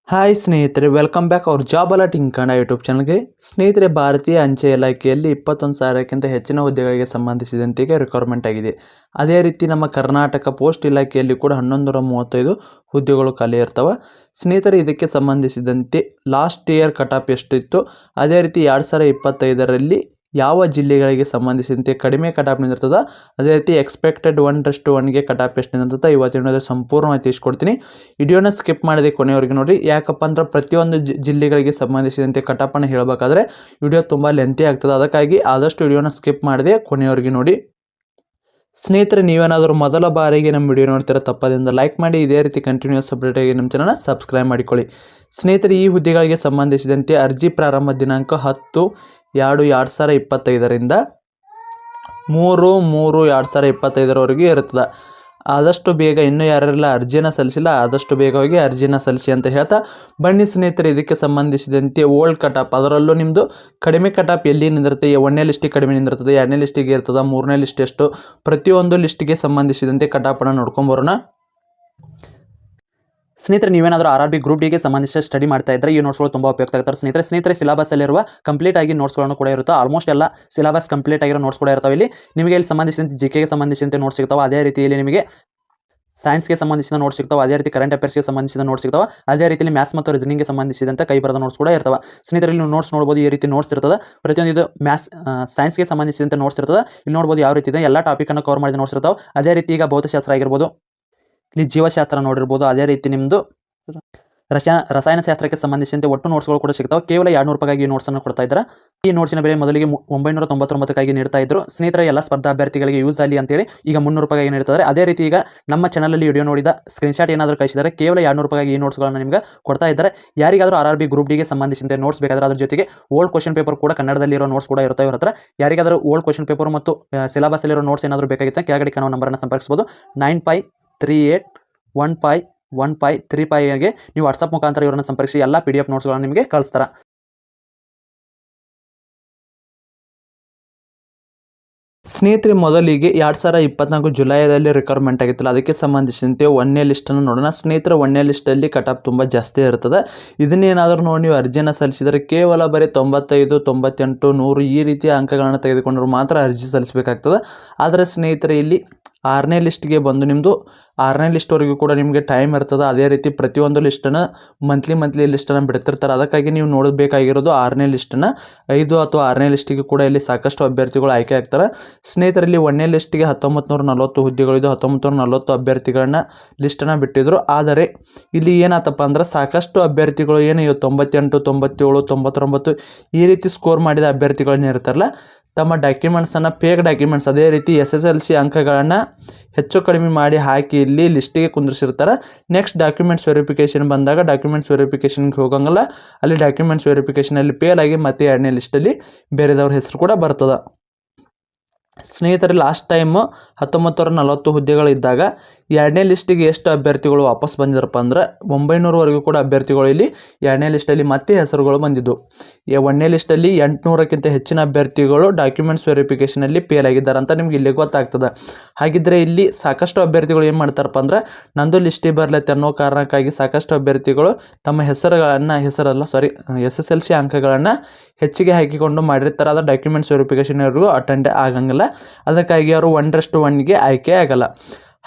Hi ಸ್ನೇಹಿತರೆ, welcome back ಅವ್ರ job alerting Kannada YouTube ಚಾನಲ್ಗೆ. ಸ್ನೇಹಿತರೆ, ಭಾರತೀಯ ಅಂಚೆ ಇಲಾಖೆಯಲ್ಲಿ 21,000ಕ್ಕಿಂತ ಹೆಚ್ಚಿನ ಹುದ್ದೆಗಳಿಗೆ ಸಂಬಂಧಿಸಿದಂತೆ ರಿಕ್ವೈರ್ಮೆಂಟ್ ಆಗಿದೆ. ಅದೇ ರೀತಿ ನಮ್ಮ ಕರ್ನಾಟಕ ಪೋಸ್ಟ್ ಇಲಾಖೆಯಲ್ಲಿ ಕೂಡ 1135 ಹುದ್ದೆಗಳು ಖಾಲಿ ಇರ್ತವೆ. ಸ್ನೇಹಿತರೆ, ಇದಕ್ಕೆ ಸಂಬಂಧಿಸಿದಂತೆ ಲಾಸ್ಟ್ ಇಯರ್ ಕಟ್ ಆಫ್ ಎಷ್ಟಿತ್ತು, ಅದೇ ರೀತಿ 2025ರಲ್ಲಿ ಯಾವ ಜಿಲ್ಲೆಗಳಿಗೆ ಸಂಬಂಧಿಸಿದಂತೆ ಕಡಿಮೆ ಕಟ್ ಆಫ್ ನಿಂದಿರ್ತದೆ, ಅದೇ ರೀತಿ ಎಕ್ಸ್ಪೆಕ್ಟೆಡ್ 1:1ಗೆ ಕಟ್ ಆಫ್ ಎಷ್ಟು ನಿಂದಿರ್ತದೆ ಇವತ್ತಿನ ಸಂಪೂರ್ಣವಾಗಿ ತಿಳಿಸ್ಕೊಡ್ತೀನಿ. ವಿಡಿಯೋನ ಸ್ಕಿಪ್ ಮಾಡಿದೆ ಕೊನೆಯವರೆಗೆ ನೋಡಿ. ಯಾಕಪ್ಪ ಅಂದ್ರೆ ಪ್ರತಿಯೊಂದು ಜಿಲ್ಲೆಗಳಿಗೆ ಸಂಬಂಧಿಸಿದಂತೆ ಕಟ್ ಆಫನ್ನು ಹೇಳಬೇಕಾದ್ರೆ ವಿಡಿಯೋ ತುಂಬ ಲೆಂತಿ ಆಗ್ತದೆ. ಅದಕ್ಕಾಗಿ ಆದಷ್ಟು ವಿಡಿಯೋನ ಸ್ಕಿಪ್ ಮಾಡಿದೆ ಕೊನೆಯವರೆಗೆ ನೋಡಿ. ಸ್ನೇಹಿತರೆ, ನೀವೇನಾದರೂ ಮೊದಲ ಬಾರಿಗೆ ನಮ್ಮ ವಿಡಿಯೋ ನೋಡ್ತೀರ ತಪ್ಪದಿಂದ ಲೈಕ್ ಮಾಡಿ, ಇದೇ ರೀತಿ ಕಂಟಿನ್ಯೂಸ್ ಅಪ್ಡೇಟ್ ಆಗಿ ನಮ್ಮ ಚಾನಲ್ನ ಸಬ್ಸ್ಕ್ರೈಬ್ ಮಾಡಿಕೊಳ್ಳಿ. ಸ್ನೇಹಿತರೆ, ಈ ಹುದ್ದೆಗಳಿಗೆ ಸಂಬಂಧಿಸಿದಂತೆ ಅರ್ಜಿ ಪ್ರಾರಂಭ ದಿನಾಂಕ 10/2/2025ರಿಂದ 3/3/2025ರವರೆಗೆ ಇರುತ್ತದೆ. ಆದಷ್ಟು ಬೇಗ ಇನ್ನೂ ಯಾರೆಲ್ಲ ಅರ್ಜಿನ ಸಲ್ಲಿಸಿಲ್ಲ ಆದಷ್ಟು ಬೇಗ ಹೋಗಿ ಅರ್ಜಿನ ಸಲ್ಲಿಸಿ ಅಂತ ಹೇಳ್ತಾ ಬನ್ನಿ. ಸ್ನೇಹಿತರೆ, ಇದಕ್ಕೆ ಸಂಬಂಧಿಸಿದಂತೆ ಓಲ್ಡ್ ಕಟ್ ಆಫ್, ಅದರಲ್ಲೂ ನಿಮ್ಮದು ಕಡಿಮೆ ಕಟ್ ಆಫ್ ಎಲ್ಲಿ ನಿಂದಿರುತ್ತೆ, 1ನೇ ಲಿಸ್ಟಿಗೆ ಕಡಿಮೆ ನಿಂದಿರ್ತದೆ, 2ನೇ ಲಿಸ್ಟಿಗೆ ಇರ್ತದೆ, 3ನೇ ಲಿಸ್ಟ್ ಎಷ್ಟು, ಪ್ರತಿಯೊಂದು ಲಿಸ್ಟಿಗೆ ಸಂಬಂಧಿಸಿದಂತೆ ಕಟ್ ಆಫನ್ನು ನೋಡ್ಕೊಂಬರೋಣ. ಸ್ನೇಹಿತರೆ, ನೀವೇನಾದರೂ RRB ಗ್ರೂಪ್ ಡಿಗೆ ಸಂಬಂಧಿಸಿದ ಸ್ಟಡಿ ಮಾಡ್ತಾ ಇದ್ದರೆ ಈ ನೋಟ್ಸ್ಗಳು ತುಂಬ ಉಪಯುಕ್ತ ಆಗ್ತಾರೆ. ಸ್ನೇಹಿತರೆ, ಸಿಲೆಬಸ್ಸಲ್ಲಿರುವ ಕಂಪ್ಲೀಟ್ ಆಗಿ ನೋಟ್ಸ್ಗಳನ್ನು ಕೂಡ ಇರುತ್ತೆ. ಆಲ್ಮೋಸ್ಟ್ ಎಲ್ಲ ಸಿಲೆಬಸ್ ಕಂಪ್ಲೀಟ್ ಆಗಿರೋ ನೋಟ್ಸ್ ಕೂಡ ಇರ್ತಾವೆ. ನಿಮಗೆ ಇಲ್ಲಿ ಸಂಬಂಧಿಸಿದಂತೆ GKಗೆ ಸಂಬಂಧಿಸಿದಂತೆ ನೋಟ್ಸ್ ಸಿಗ್ತಾವೆ. ಅದೇ ರೀತಿಯಲ್ಲಿ ನಿಮಗೆ ಸೈನ್ಸ್ಗೆ ಸಂಬಂಧಿಸಿದ ನೋಟ್ಸ್ ಸಿಗ್ತಾವೆ. ಅದೇ ರೀತಿ ಕರೆಂಟ್ ಅಫೇರ್ಸ್ಗೆ ಸಂಬಂಧಿಸಿದ ನೋಟ್ಸ್ ಸಿಗ್ತಾವೆ. ಅದೇ ರೀತಿಯಲ್ಲಿ ಮ್ಯಾಥ್ಸ್ ಮತ್ತು ರೀಸನಿಂಗ್ಗೆ ಸಂಬಂಧಿಸಿದಂತೆ ಕೈ ಬರೆದ ನೋಟ್ಸ್ ಕೂಡ ಇರ್ತವೆ. ಸ್ನೇಹಿತರೆ, ನೀವು ನೋಟ್ಸ್ ನೋಡ್ಬೋದು, ಈ ರೀತಿ ನೋಟ್ಸ್ ಇರ್ತದೆ. ಪ್ರತಿಯೊಂದು ಇದು ಸೈನ್ಸ್ಗೆ ಸಂಬಂಧಿಸಿದಂತೆ ನೋಟ್ಸ್ ಇರ್ತದೆ. ಇಲ್ಲಿ ನೋಡ್ಬೋದು ಯಾವ ರೀತಿ ಇದೆ, ಎಲ್ಲ ಟಾಪಿಕನ್ನು ಕವರ್ ಮಾಡಿದ ನೋಟ್ಸ್ ಇರ್ತಾವೆ. ಅದೇ ರೀತಿ ಈಗ ಭೌತಶಾಸ್ತ್ರ ಆಗಿರ್ಬೋದು, ಇಲ್ಲಿ ಜೀವಶಾಸ್ತ್ರ ನೋಡಿರ್ಬೋದು. ಅದೇ ರೀತಿ ನಿಮ್ಮದು ರಸಾಯನಶಾಸ್ತ್ರಕ್ಕೆ ಸಂಬಂಧಿಸಿದಂತೆ ಒಟ್ಟು ನೋಟ್ಸ್ಗಳು ಕೂಡ ಸಿಗ್ತಾವೆ. ಕೇವಲ 200 ರೂಪಾಯಿಗಾಗಿ ಈ ನೋಟ್ಸನ್ನು ಕೊಡ್ತಾ ಇದ್ದಾರೆ. ಈ ನೋಟ್ಸಿನ ಬೆಲೆ ಮೊದಲಿಗೆ 999ಗಾಗಿ ನೀಡ್ತಾ ಇದ್ರು. ಸ್ನೇಹಿತರೆ, ಎಲ್ಲ ಸ್ಪರ್ಧಾ ಅಭ್ಯರ್ಥಿಗಳಿಗೆ ಯೂಸ್ ಆಗಲಿ ಅಂತೇಳಿ ಈಗ 300 ರೂಪಾಯಿಗಾಗಿ ನೀಡ್ತಾರೆ. ಅದೇ ರೀತಿ ಈಗ ನಮ್ಮ ಚಾನಲಲ್ಲಿ ವಿಡಿಯೋ ನೋಡಿದ ಸ್ಕ್ರೀನ್ಶಾಟ್ ಏನಾದರೂ ಕಳಿಸಿದರೆ ಕೇವಲ 200 ರೂಪಾಯಿಗಾಗಿ ಈ ನೋಟ್ಸ್ಗಳನ್ನು ನಿಮಗೆ ಕೊಡ್ತಾ ಇದ್ದಾರೆ. ಯಾರಿಗಾದರೂ RRB ಗ್ರೂಪ್ ಡಿಗೆ ಸಂಬಂಧಿಸಿದಂತೆ ನೋಟ್ಸ್ ಬೇಕಾದರೆ ಅದ್ರ ಜೊತೆಗೆ ಓಲ್ಡ್ ಕ್ವಶನ್ ಪೇಪರ್ ಕೂಡ ಕನ್ನಡದಲ್ಲಿರೋ ನೋಟ್ಸ್ ಕೂಡ ಇರುತ್ತೆ ಇವ್ರ ಹತ್ರ. ಯಾರಿಗಾದರೂ ಓಲ್ಡ್ ಕ್ವಶನ್ ಪೇಪರ್ ಮತ್ತು ಸಿಲೆಬಸ್ಸಲ್ಲಿರೋ ನೋಟ್ಸ್ ಏನಾದರೂ ಬೇಕಾಗಿತ್ತು ಕೆಳಗಡೆ ಕಾಣುವ ನಂಬರನ್ನು ಸಂಪರ್ಕಿಸಬಹುದು. 9538151535ಗೆ ನೀವು ವಾಟ್ಸಪ್ ಮುಖಾಂತರ ಇವರನ್ನು ಸಂಪರ್ಕಿಸಿ ಎಲ್ಲ PDF ನೋಟ್ಸ್ಗಳನ್ನು ನಿಮಗೆ ಕಳಿಸ್ತಾರೆ. ಸ್ನೇಹಿತರೆ, ಮೊದಲಿಗೆ 2024 ಜುಲೈದಲ್ಲಿ ರಿಕ್ವೈರ್ಮೆಂಟ್ ಆಗಿತ್ತಲ್ಲ, ಅದಕ್ಕೆ ಸಂಬಂಧಿಸಿದಂತೆ 1ನೇ ಲಿಸ್ಟನ್ನು ನೋಡೋಣ. ಸ್ನೇಹಿತರೆ, 1ನೇ ಲಿಸ್ಟಲ್ಲಿ ಕಟ್ ಆಫ್ ತುಂಬ ಜಾಸ್ತಿ ಇರ್ತದೆ. ಇದನ್ನೇನಾದರೂ ನೋಡಿ ನೀವು ಅರ್ಜಿಯನ್ನು ಸಲ್ಲಿಸಿದರೆ ಕೇವಲ ಬರೀ 95, 98, 100 ಈ ರೀತಿಯ ಅಂಕಗಳನ್ನು ತೆಗೆದುಕೊಂಡ್ರು ಮಾತ್ರ ಅರ್ಜಿ ಸಲ್ಲಿಸಬೇಕಾಗ್ತದೆ. ಆದರೆ ಸ್ನೇಹಿತರೆ, ಇಲ್ಲಿ 6ನೇ ಲಿಸ್ಟ್ಗೆ ಬಂದು ನಿಮ್ಮದು 6ನೇ ಲಿಸ್ಟ್ವರೆಗೂ ಕೂಡ ನಿಮಗೆ ಟೈಮ್ ಇರ್ತದೆ. ಅದೇ ರೀತಿ ಪ್ರತಿಯೊಂದು ಲಿಸ್ಟನ್ನು ಮಂತ್ಲಿ ಲಿಸ್ಟನ್ನು ಬಿಡ್ತಿರ್ತಾರೆ. ಅದಕ್ಕಾಗಿ ನೀವು ನೋಡಬೇಕಾಗಿರೋದು 6ನೇ ಲಿಸ್ಟನ್ನು. 5 ಅಥವಾ 6ನೇ ಲಿಸ್ಟಿಗೆ ಕೂಡ ಇಲ್ಲಿ ಸಾಕಷ್ಟು ಅಭ್ಯರ್ಥಿಗಳು ಆಯ್ಕೆ ಆಗ್ತಾರೆ. ಸ್ನೇಹಿತರಲ್ಲಿ 1ನೇ ಲಿಸ್ಟಿಗೆ 1940 ಹುದ್ದೆಗಳಿದ್ದು 1940 ಅಭ್ಯರ್ಥಿಗಳನ್ನ ಲಿಸ್ಟನ್ನು ಬಿಟ್ಟಿದ್ರು. ಆದರೆ ಇಲ್ಲಿ ಏನಾತಪ್ಪ ಅಂದ್ರೆ ಸಾಕಷ್ಟು ಅಭ್ಯರ್ಥಿಗಳು ಏನು 98, 97, 99 ಈ ರೀತಿ ಸ್ಕೋರ್ ಮಾಡಿದ ಅಭ್ಯರ್ಥಿಗಳನ್ನ ಇರ್ತಾರಲ್ಲ, ತಮ್ಮ ಡಾಕ್ಯುಮೆಂಟ್ಸನ್ನು ಫೇಕ್ ಡಾಕ್ಯುಮೆಂಟ್ಸ್ ಅದೇ ರೀತಿ SSLC ಅಂಕಗಳನ್ನು ಹೆಚ್ಚು ಕಡಿಮೆ ಮಾಡಿ ಹಾಕಿ ಇಲ್ಲಿ ಲಿಸ್ಟಿಗೆ ಕುಂದಿರ್ಸಿರ್ತಾರೆ. ನೆಕ್ಸ್ಟ್ ಡಾಕ್ಯುಮೆಂಟ್ಸ್ ವೆರಿಫಿಕೇಷನ್ ಬಂದಾಗ ಡಾಕ್ಯುಮೆಂಟ್ಸ್ ವೆರಿಫಿಕೇಷನ್ಗೆ ಹೋಗಂಗಿಲ್ಲ. ಅಲ್ಲಿ ಡಾಕ್ಯುಮೆಂಟ್ಸ್ ವೆರಿಫಿಕೇಷನಲ್ಲಿ ಫೇಲ್ ಆಗಿ ಮತ್ತೆ 2ನೇ ಲಿಸ್ಟಲ್ಲಿ ಬೇರೆದವ್ರ ಹೆಸರು ಕೂಡ ಬರ್ತದೆ. ಸ್ನೇಹಿತರೆ, ಲಾಸ್ಟ್ ಟೈಮು 1940 ಹುದ್ದೆಗಳಿದ್ದಾಗ 2ನೇ ಲಿಸ್ಟಿಗೆ ಎಷ್ಟು ಅಭ್ಯರ್ಥಿಗಳು ವಾಪಸ್ ಬಂದಿದ್ರಪ್ಪ ಅಂದ್ರೆ 900ವರೆಗೂ ಕೂಡ ಅಭ್ಯರ್ಥಿಗಳು ಇಲ್ಲಿ 2ನೇ ಲಿಸ್ಟಲ್ಲಿ ಮತ್ತೆ ಹೆಸರುಗಳು ಬಂದಿದ್ದು. 1ನೇ ಲಿಸ್ಟಲ್ಲಿ 800ಕ್ಕಿಂತ ಹೆಚ್ಚಿನ ಅಭ್ಯರ್ಥಿಗಳು ಡಾಕ್ಯುಮೆಂಟ್ಸ್ ವೆರಿಫಿಕೇಷನಲ್ಲಿ ಫೇಲ್ ಆಗಿದ್ದಾರೆ ಅಂತ ನಿಮ್ಗೆ ಇಲ್ಲಿ ಗೊತ್ತಾಗ್ತದೆ. ಹಾಗಿದ್ರೆ ಇಲ್ಲಿ ಸಾಕಷ್ಟು ಅಭ್ಯರ್ಥಿಗಳು ಏನು ಮಾಡ್ತಾರಪ್ಪ ಅಂದ್ರೆ ನಂದು ಲಿಸ್ಟಿಗೆ ಬರಲತ್ತೆ ಅನ್ನೋ ಕಾರಣಕ್ಕಾಗಿ ಸಾಕಷ್ಟು ಅಭ್ಯರ್ಥಿಗಳು ತಮ್ಮ SSLC ಅಂಕಗಳನ್ನು ಹೆಚ್ಚಿಗೆ ಹಾಕಿಕೊಂಡು ಮಾಡಿರ್ತಾರೆ. ಅದು ಡಾಕ್ಯುಮೆಂಟ್ಸ್ ವೆರಿಫಿಕೇಷನ್ವರೆಗೂ ಅಟೆಂಡ್ ಆಗಂಗಿಲ್ಲ. ಅದಕ್ಕಾಗಿ ಅವರು 1:1ಗೆ ಆಯ್ಕೆ ಆಗಲ್ಲ.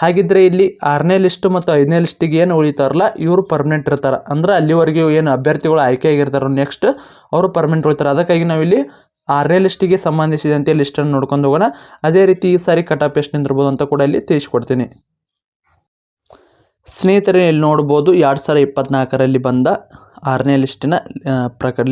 ಹಾಗಿದ್ರೆ ಇಲ್ಲಿ 6ನೇ ಲಿಸ್ಟು ಮತ್ತು 5ನೇ ಲಿಸ್ಟಿಗೆ ಏನು ಉಳಿತಾರಲ್ಲ ಇವರು ಪರ್ಮನೆಂಟ್ ಇರ್ತಾರೆ. ಅಂದ್ರೆ ಅಲ್ಲಿವರೆಗೆ ಏನು ಅಭ್ಯರ್ಥಿಗಳು ಆಯ್ಕೆ ಆಗಿರ್ತಾರೋ ನೆಕ್ಸ್ಟ್ ಅವರು ಪರ್ಮನೆಂಟ್ ಉಳಿತಾರೆ. ಅದಕ್ಕಾಗಿ ನಾವಿಲ್ಲಿ 6ನೇ ಲಿಸ್ಟಿಗೆ ಸಂಬಂಧಿಸಿದಂತೆ ಲಿಸ್ಟನ್ನು ನೋಡ್ಕೊಂಡು ಹೋಗೋಣ. ಅದೇ ರೀತಿ ಈ ಸಾರಿ ಕಟ್ ಆಫ್ ಎಷ್ಟು ನಿಂದಿರ್ಬೋದು ಅಂತ ಕೂಡ ಇಲ್ಲಿ ತಿಳಿಸ್ಕೊಡ್ತೀನಿ. ಸ್ನೇಹಿತರೆ, ಇಲ್ಲಿ ನೋಡ್ಬೋದು 2024ರಲ್ಲಿ ಬಂದ 6ನೇ ಲಿಸ್ಟಿನ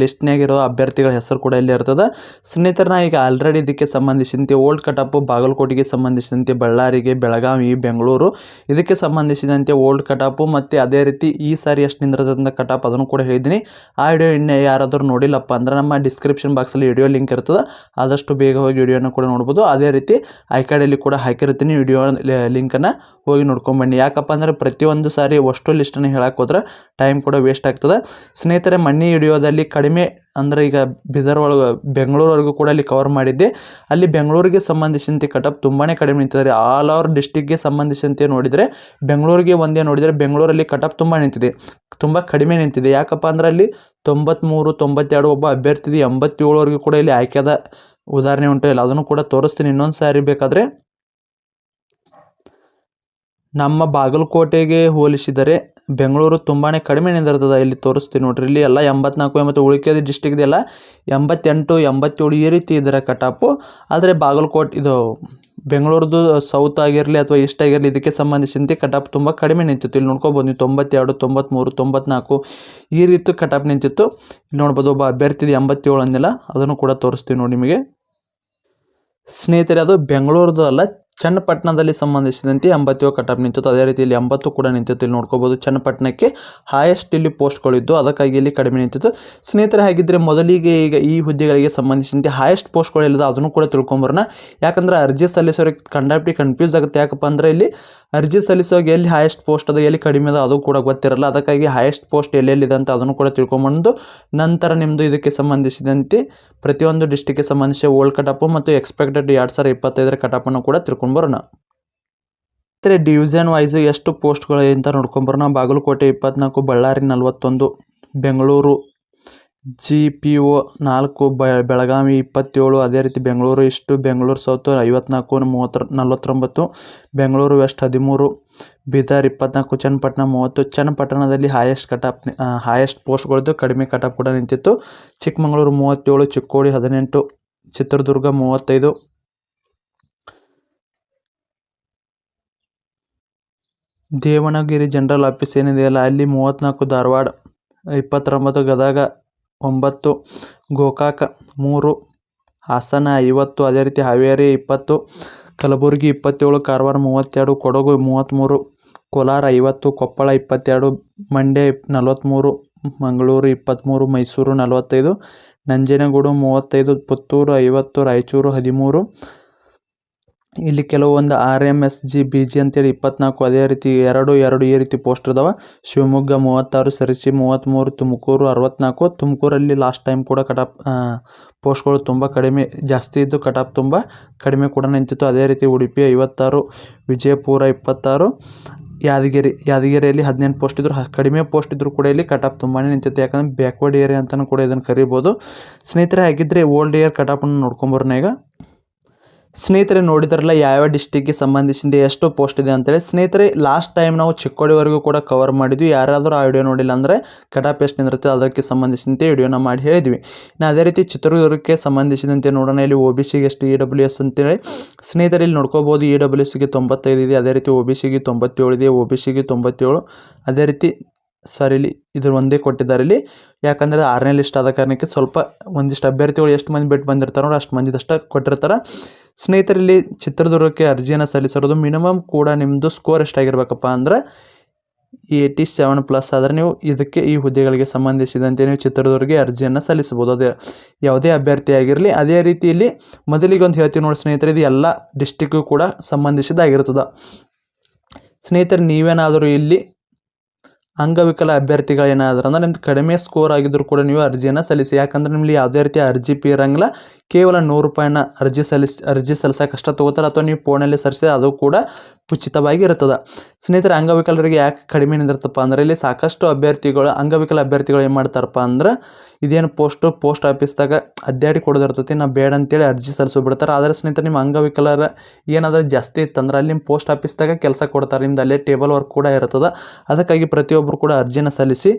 ಲಿಸ್ಟ್ನಾಗಿರೋ ಅಭ್ಯರ್ಥಿಗಳ ಹೆಸರು ಕೂಡ ಇಲ್ಲಿ ಇರ್ತದೆ. ಸ್ನೇಹಿತರೆ, ನಾ ಈಗ ಆಲ್ರೆಡಿ ಇದಕ್ಕೆ ಸಂಬಂಧಿಸಿದಂತೆ ಓಲ್ಡ್ ಕಟ್ ಆಫ್ ಬಾಗಲಕೋಟೆಗೆ ಸಂಬಂಧಿಸಿದಂತೆ ಬಳ್ಳಾರಿಗೆ, ಬೆಳಗಾವಿ, ಬೆಂಗಳೂರು ಇದಕ್ಕೆ ಸಂಬಂಧಿಸಿದಂತೆ ಓಲ್ಡ್ ಕಟ್ ಆಫ್ ಮತ್ತು ಅದೇ ರೀತಿ ಈ ಸಾರಿ ಎಷ್ಟು ನಿಂದಿರೋದ್ರಿಂದ ಕಟ್ ಆಫ್ ಅದನ್ನು ಕೂಡ ಹೇಳಿದ್ದೀನಿ. ಆ ವಿಡಿಯೋ ಇನ್ನೂ ಯಾರಾದರೂ ನೋಡಿಲ್ಲಪ್ಪ ಅಂದ್ರೆ ನಮ್ಮ ಡಿಸ್ಕ್ರಿಪ್ಷನ್ ಬಾಕ್ಸಲ್ಲಿ ವಿಡಿಯೋ ಲಿಂಕ್ ಇರ್ತದೆ. ಆದಷ್ಟು ಬೇಗ ಹೋಗಿ ವಿಡಿಯೋನ ಕೂಡ ನೋಡ್ಬೋದು. ಅದೇ ರೀತಿ ಐಕಾರ್ಡಲ್ಲಿ ಕೂಡ ಹಾಕಿರ್ತೀನಿ, ವಿಡಿಯೋ ಲಿಂಕನ್ನು ಹೋಗಿ ನೋಡ್ಕೊಂಬನ್ನಿ. ಯಾಕಪ್ಪ ಅಂದರೆ ಪ್ರತಿಯೊಂದು ಸಾರಿ ಅಷ್ಟು ಲಿಸ್ಟನ್ನು ಹೇಳಕ್ಕೆ ಹೋದ್ರೆ ಟೈಮ್ ಕೂಡ ವೇಸ್ಟ್ ಆಗ್ತದೆ. ಸ್ನೇಹಿತರೆ ಮಣ್ಣಿ ವಿಡಿಯೋದಲ್ಲಿ ಕಡಿಮೆ ಅಂದರೆ ಈಗ ಬೀದರ್ ಒಳಗೆ ಬೆಂಗಳೂರವರೆಗೂ ಕೂಡ ಅಲ್ಲಿ ಕವರ್ ಮಾಡಿದ್ದೆ. ಅಲ್ಲಿ ಬೆಂಗಳೂರಿಗೆ ಸಂಬಂಧಿಸಿದಂತೆ ಕಟಪ್ ತುಂಬಾ ಕಡಿಮೆ ನಿಂತಿದ್ದಾರೆ. ಆಲ್ ಓವರ್ ಡಿಸ್ಟಿಕ್ಗೆ ಸಂಬಂಧಿಸಿದಂತೆ ನೋಡಿದರೆ ಬೆಂಗಳೂರಿಗೆ ಒಂದೇ ನೋಡಿದರೆ ಬೆಂಗಳೂರಲ್ಲಿ ಕಟಪ್ ತುಂಬ ನಿಂತಿದೆ, ತುಂಬ ಕಡಿಮೆ ನಿಂತಿದೆ. ಯಾಕಪ್ಪ ಅಂದ್ರೆ ಅಲ್ಲಿ 93, 92 ಒಬ್ಬ ಅಭ್ಯರ್ಥಿ 87ವರೆಗೂ ಕೂಡ ಇಲ್ಲಿ ಆಯ್ಕೆಯಾದ ಉದಾಹರಣೆ ಉಂಟು. ಇಲ್ಲ ಅದನ್ನು ಕೂಡ ತೋರಿಸ್ತೀನಿ ಇನ್ನೊಂದು ಸಾರಿ ಬೇಕಾದರೆ. ನಮ್ಮ ಬಾಗಲಕೋಟೆಗೆ ಹೋಲಿಸಿದರೆ ಬೆಂಗಳೂರು ತುಂಬಾ ಕಡಿಮೆ ನಿಂದಿರ್ತದೆ. ಇಲ್ಲಿ ತೋರಿಸ್ತೀನಿ ನೋಡ್ರಿ, ಇಲ್ಲಿ ಎಲ್ಲ 84 ಮತ್ತು ಉಳಿಕೆದ ಡಿಸ್ಟಿಕ್ದೆಲ್ಲ 88, 87 ಈ ರೀತಿ ಇದರ ಕಟಾಪು. ಆದರೆ ಬಾಗಲಕೋಟೆ ಇದು ಬೆಂಗಳೂರದು ಸೌತ್ ಆಗಿರಲಿ ಅಥವಾ ಈಸ್ಟ್ ಆಗಿರಲಿ ಇದಕ್ಕೆ ಸಂಬಂಧಿಸಿದಂತೆ ಕಟಾಪ್ ತುಂಬ ಕಡಿಮೆ ನಿಂತಿತ್ತು. ಇಲ್ಲಿ ನೋಡ್ಕೊಬೋದು ನೀವು 92, 93, 94 ಈ ರೀತಿ ಕಟಾಪ್ ನಿಂತಿತ್ತು. ಇಲ್ಲಿ ನೋಡ್ಬೋದು ಒಬ್ಬ ಅಭ್ಯರ್ಥಿ 87 ಅಂದಿಲ್ಲ, ಅದನ್ನು ಕೂಡ ತೋರಿಸ್ತೀವಿ ನೋಡಿ ನಿಮಗೆ. ಸ್ನೇಹಿತರೆ ಅದು ಬೆಂಗಳೂರದು ಅಲ್ಲ, ಚನ್ನಪಟ್ಟಣದಲ್ಲಿ ಸಂಬಂಧಿಸಿದಂತೆ 87 ಕಟಾಪ್ ನಿಂತಿತ್ತು. ಅದೇ ರೀತಿ ಇಲ್ಲಿ 80 ಕೂಡ ನಿಂತಿತ್ತು. ಇಲ್ಲಿ ನೋಡ್ಕೋಬೋದು ಚನ್ನಪಟ್ಟಣಕ್ಕೆ ಹಾಯೆಸ್ಟ್ ಇಲ್ಲಿ ಪೋಸ್ಟ್ಗಳಿದ್ದು, ಅದಕ್ಕಾಗಿ ಇಲ್ಲಿ ಕಡಿಮೆ ನಿಂತಿತ್ತು. ಸ್ನೇಹಿತರೆ ಹಾಗಿದ್ದರೆ ಮೊದಲಿಗೆ ಈಗ ಈ ಹುದ್ದೆಗಳಿಗೆ ಸಂಬಂಧಿಸಿದಂತೆ ಹಾಯೆಸ್ಟ್ ಪೋಸ್ಟ್ಗಳಿಲ್ಲದ ಅದನ್ನು ಕೂಡ ತಿಳ್ಕೊಂಬರೋಣ. ಯಾಕಂದರೆ ಅರ್ಜಿ ಸಲ್ಲಿಸೋರಿಗೆ ಕಂಡಾಪ್ಟಿ ಕನ್ಫ್ಯೂಸ್ ಆಗುತ್ತೆ. ಯಾಕಪ್ಪ ಅಂದರೆ ಇಲ್ಲಿ ಅರ್ಜಿ ಸಲ್ಲಿಸೋಕೆ ಎಲ್ಲಿ ಹಾಯೆಸ್ಟ್ ಪೋಸ್ಟ್ ಅದ ಎಲ್ಲಿ ಕಡಿಮೆ ಅದ ಅದು ಕೂಡ ಗೊತ್ತಿರಲ್ಲ. ಅದಕ್ಕಾಗಿ ಹಾಯೆಸ್ಟ್ ಪೋಸ್ಟ್ ಎಲ್ಲೆಲ್ಲಿದೆ ಅಂತ ಅದನ್ನು ಕೂಡ ತಿಳ್ಕೊಂಬಂದು ನಂತರ ನಿಮ್ಮದು ಇದಕ್ಕೆ ಸಂಬಂಧಿಸಿದಂತೆ ಪ್ರತಿಯೊಂದು ಡಿಸ್ಟಿಕ್ಗೆ ಸಂಬಂಧಿಸಿ ಓಲ್ಡ್ ಕಟಾಪು ಮತ್ತು ಎಕ್ಸ್ಪೆಕ್ಟೆಡ್ 2025 ಕಟಾಪನ್ನು ಕೂಡ ತಿಳ್ಕೊಂಬರೋಣ. ಮತ್ತು ಡಿವಿಷನ್ ವೈಸು ಎಷ್ಟು ಪೋಸ್ಟ್ಗಳು ಅಂತ ನೋಡ್ಕೊಂಬರೋಣ. ಬಾಗಲಕೋಟೆ 24, ಬಳ್ಳಾರಿ 41, ಬೆಂಗಳೂರು GPO 4, ಬೆಳಗಾವಿ 27, ಅದೇ ರೀತಿ ಬೆಂಗಳೂರು ಇಷ್ಟು, ಬೆಂಗಳೂರು ಸೌತ್ 54, 49, ಬೆಂಗಳೂರು ವೆಸ್ಟ್ 13, ಬೀದರ್ 24, ಚನ್ನಪಟ್ಟಣ 30. ಚನ್ನಪಟ್ಟಣದಲ್ಲಿ ಹಾಯೆಸ್ಟ್ ಪೋಸ್ಟ್ಗಳದ್ದು, ಕಡಿಮೆ ಕಟಾಪ್ ಕೂಡ ನಿಂತಿತ್ತು. ಚಿಕ್ಕಮಗಳೂರು 37, ಚಿಕ್ಕೋಡಿ 18, ಚಿತ್ರದುರ್ಗ 35, ದೇವಣಗಿರಿ ಜನರಲ್ ಆಫೀಸ್ ಏನಿದೆಯಲ್ಲ ಅಲ್ಲಿ 34, ಧಾರವಾಡ 29, ಗದಗ 9, ಗೋಕಾಕ 3, ಹಾಸನ 50, ಅದೇ ರೀತಿ ಹಾವೇರಿ 20, ಕಲಬುರಗಿ 27, ಕಾರವಾರ 32, ಕೊಡಗು 33, ಕೋಲಾರ 50, ಕೊಪ್ಪಳ 22, ಮಂಡ್ಯ 43, ಮಂಗಳೂರು 23, ಮೈಸೂರು 45, ನಂಜನಗೂಡು 35, ಪುತ್ತೂರು 50, ರಾಯಚೂರು 13, ಇಲ್ಲಿ ಕೆಲವೊಂದು RMSG BG ಅಂತೇಳಿ 24, ಅದೇ ರೀತಿ 2 ಈ ರೀತಿ ಪೋಸ್ಟ್ ಇದಾವೆ. ಶಿವಮೊಗ್ಗ 36, ಸರಿಸಿ 33, ತುಮಕೂರು 64. ತುಮಕೂರಲ್ಲಿ ಲಾಸ್ಟ್ ಟೈಮ್ ಕೂಡ ಕಟಾಪ್ ಪೋಸ್ಟ್ಗಳು ತುಂಬ ಕಡಿಮೆ, ಜಾಸ್ತಿ ಇದ್ದು ಕಟಾಪ್ ತುಂಬ ಕಡಿಮೆ ಕೂಡ ನಿಂತಿತ್ತು. ಅದೇ ರೀತಿ ಉಡುಪಿ 56, ವಿಜಯಪುರ 26, ಯಾದಗಿರಿಯಲ್ಲಿ 18 ಪೋಸ್ಟ್ ಇದ್ದರು. ಕಡಿಮೆ ಪೋಸ್ಟ್ ಇದ್ದರೂ ಕೂಡ ಇಲ್ಲಿ ಕಟಾಪ್ ತುಂಬಾ ನಿಂತಿತ್ತು. ಯಾಕಂದರೆ ಬ್ಯಾಕ್ವರ್ಡ್ ಏರಿಯಾ ಅಂತಲೂ ಕೂಡ ಇದನ್ನು ಕರಿಬೋದು. ಸ್ನೇಹಿತರೆ ಹಾಗಿದ್ದರೆ ಓಲ್ಡ್ ಇಯರ್ ಕಟಾಪನ್ನು ನೋಡ್ಕೊಂಬರೋಣ ಈಗ. ಸ್ನೇಹಿತರೆ ನೋಡಿದ್ರಲ್ಲ ಯಾವ ಡಿಸ್ಟಿಕ್ಗೆ ಸಂಬಂಧಿಸಿದ ಎಷ್ಟು ಪೋಸ್ಟ್ ಇದೆ ಅಂತೇಳಿ. ಸ್ನೇಹಿತರೆ ಲಾಸ್ಟ್ ಟೈಮ್ ನಾವು ಚಿಕ್ಕೋಡಿವರೆಗೂ ಕೂಡ ಕವರ್ ಮಾಡಿದ್ವಿ. ಯಾರಾದರೂ ಆ ವಿಡಿಯೋ ನೋಡಿಲ್ಲ ಅಂದರೆ ಕಟಾಪ್ ಎಷ್ಟು ನಿಂದಿರುತ್ತೆ ಅದಕ್ಕೆ ಸಂಬಂಧಿಸಿದಂತೆ ವಿಡಿಯೋನ ಮಾಡಿ ಹೇಳಿದ್ವಿ. ಇನ್ನು ಅದೇ ರೀತಿ ಚಿತ್ರದುರ್ಗಕ್ಕೆ ಸಂಬಂಧಿಸಿದಂತೆ ನೋಡೋಣ. ಇಲ್ಲಿ OBCಗೆ ಎಷ್ಟು EWS ಅಂತೇಳಿ. ಸ್ನೇಹಿತರೆ ಇಲ್ಲಿ ನೋಡ್ಕೋಬೋದು EWSಗೆ 95 ಇದೆ, ಅದೇ ರೀತಿ OBCಗೆ 97 ಇದೆ, OBCಗೆ 97, ಅದೇ ರೀತಿ ಇಲ್ಲಿ ಇದ್ರ ಒಂದೇ ಕೊಟ್ಟಿದ್ದಾರೆ ಇಲ್ಲಿ. ಯಾಕಂದರೆ 6ನೇ ಲಿಸ್ಟ್ ಆದ ಕಾರಣಕ್ಕೆ ಸ್ವಲ್ಪ ಒಂದಿಷ್ಟು ಅಭ್ಯರ್ಥಿಗಳು ಎಷ್ಟು ಮಂದಿ ಬಿಟ್ಟು ಬಂದಿರ್ತಾರೋ ಅಷ್ಟು ಮಂದಿದಷ್ಟು ಕೊಟ್ಟಿರ್ತಾರೆ. ಸ್ನೇಹಿತರಲ್ಲಿ ಚಿತ್ರದುರ್ಗಕ್ಕೆ ಅರ್ಜಿಯನ್ನು ಸಲ್ಲಿಸಿರೋದು ಮಿನಿಮಮ್ ಕೂಡ ನಿಮ್ಮದು ಸ್ಕೋರ್ ಎಷ್ಟಾಗಿರ್ಬೇಕಪ್ಪ ಅಂದ್ರೆ 87+ ಆದರೆ ನೀವು ಇದಕ್ಕೆ ಈ ಹುದ್ದೆಗಳಿಗೆ ಸಂಬಂಧಿಸಿದಂತೆ ನೀವು ಚಿತ್ರದುರ್ಗಕ್ಕೆ ಅರ್ಜಿಯನ್ನು ಸಲ್ಲಿಸಬಹುದು. ಅದೇ ಯಾವುದೇ ಅಭ್ಯರ್ಥಿ ಆಗಿರಲಿ. ಅದೇ ರೀತಿಯಲ್ಲಿ ಮೊದಲಿಗೆ ಒಂದು ಹೇಳ್ತೀವಿ ನೋಡಿ ಸ್ನೇಹಿತರೆ, ಇದು ಎಲ್ಲ ಡಿಸ್ಟಿಕ್ಗೂ ಕೂಡ ಸಂಬಂಧಿಸಿದಾಗಿರ್ತದೆ. ಸ್ನೇಹಿತರೆ ನೀವೇನಾದರೂ ಇಲ್ಲಿ ಅಂಗವಿಕಲ ಅಭ್ಯರ್ಥಿಗಳೇನಾದರೂ ಅಂದ್ರೆ ನಿಮ್ದು ಕಡಿಮೆ ಸ್ಕೋರ್ ಆಗಿದ್ದರೂ ಕೂಡ ನೀವು ಅರ್ಜಿಯನ್ನು ಸಲ್ಲಿಸಿ. ಯಾಕಂದರೆ ನಿಮ್ಮಲ್ಲಿ ಯಾವುದೇ ರೀತಿಯ ಅರ್ಜಿ ಫೀ ಇರೋಂಗಿಲ್ಲ. ಕೇವಲ 100 ರೂಪಾಯಿನ ಅರ್ಜಿ ಸಲ್ಲಿಸೋಕೆ ಅಷ್ಟ ತೊಗೋತಾರೆ, ಅಥವಾ ನೀವು ಫೋನಲ್ಲಿ ಸರಿಸಿದ್ರೆ ಅದು ಕೂಡ ಉಚಿತವಾಗಿ ಇರ್ತದೆ. ಸ್ನೇಹಿತರೆ ಅಂಗವಿಕಲರಿಗೆ ಯಾಕೆ ಕಡಿಮೆ ನಿಂದಿರ್ತಪ್ಪ ಅಂದರೆ ಇಲ್ಲಿ ಸಾಕಷ್ಟು ಅಂಗವಿಕಲ ಅಭ್ಯರ್ಥಿಗಳು ಏನು ಮಾಡ್ತಾರಪ್ಪ ಅಂದ್ರೆ ಇದೇನು ಪೋಸ್ಟ್ ಆಫೀಸ್ದಾಗ ಅಡ್ಡಾಡಿ ಕೊಡೋದಿರ್ತೈತಿ, ನಾವು ಬೇಡ ಅಂತೇಳಿ ಅರ್ಜಿ ಸಲ್ಲಿಸ್ಬಿಡ್ತಾರೆ. ಆದರೆ ಸ್ನೇಹಿತರೆ ನಿಮ್ಮ ಅಂಗವಿಕಲರ ಏನಾದರೂ ಜಾಸ್ತಿ ಇತ್ತಂದ್ರೆ ಅಲ್ಲಿ ನಿಮ್ಮ ಪೋಸ್ಟ್ ಆಫೀಸ್ದಾಗ ಕೆಲಸ ಕೊಡ್ತಾರೆ, ನಿಮ್ದು ಅಲ್ಲೇ ಟೇಬಲ್ ವರ್ಕ್ ಕೂಡ ಇರ್ತದೆ. ಅದಕ್ಕಾಗಿ ಪ್ರತಿಯೊಬ್ಬರು ಕೂಡ ಅರ್ಜಿನ ಸಲ್ಲಿಸಿ.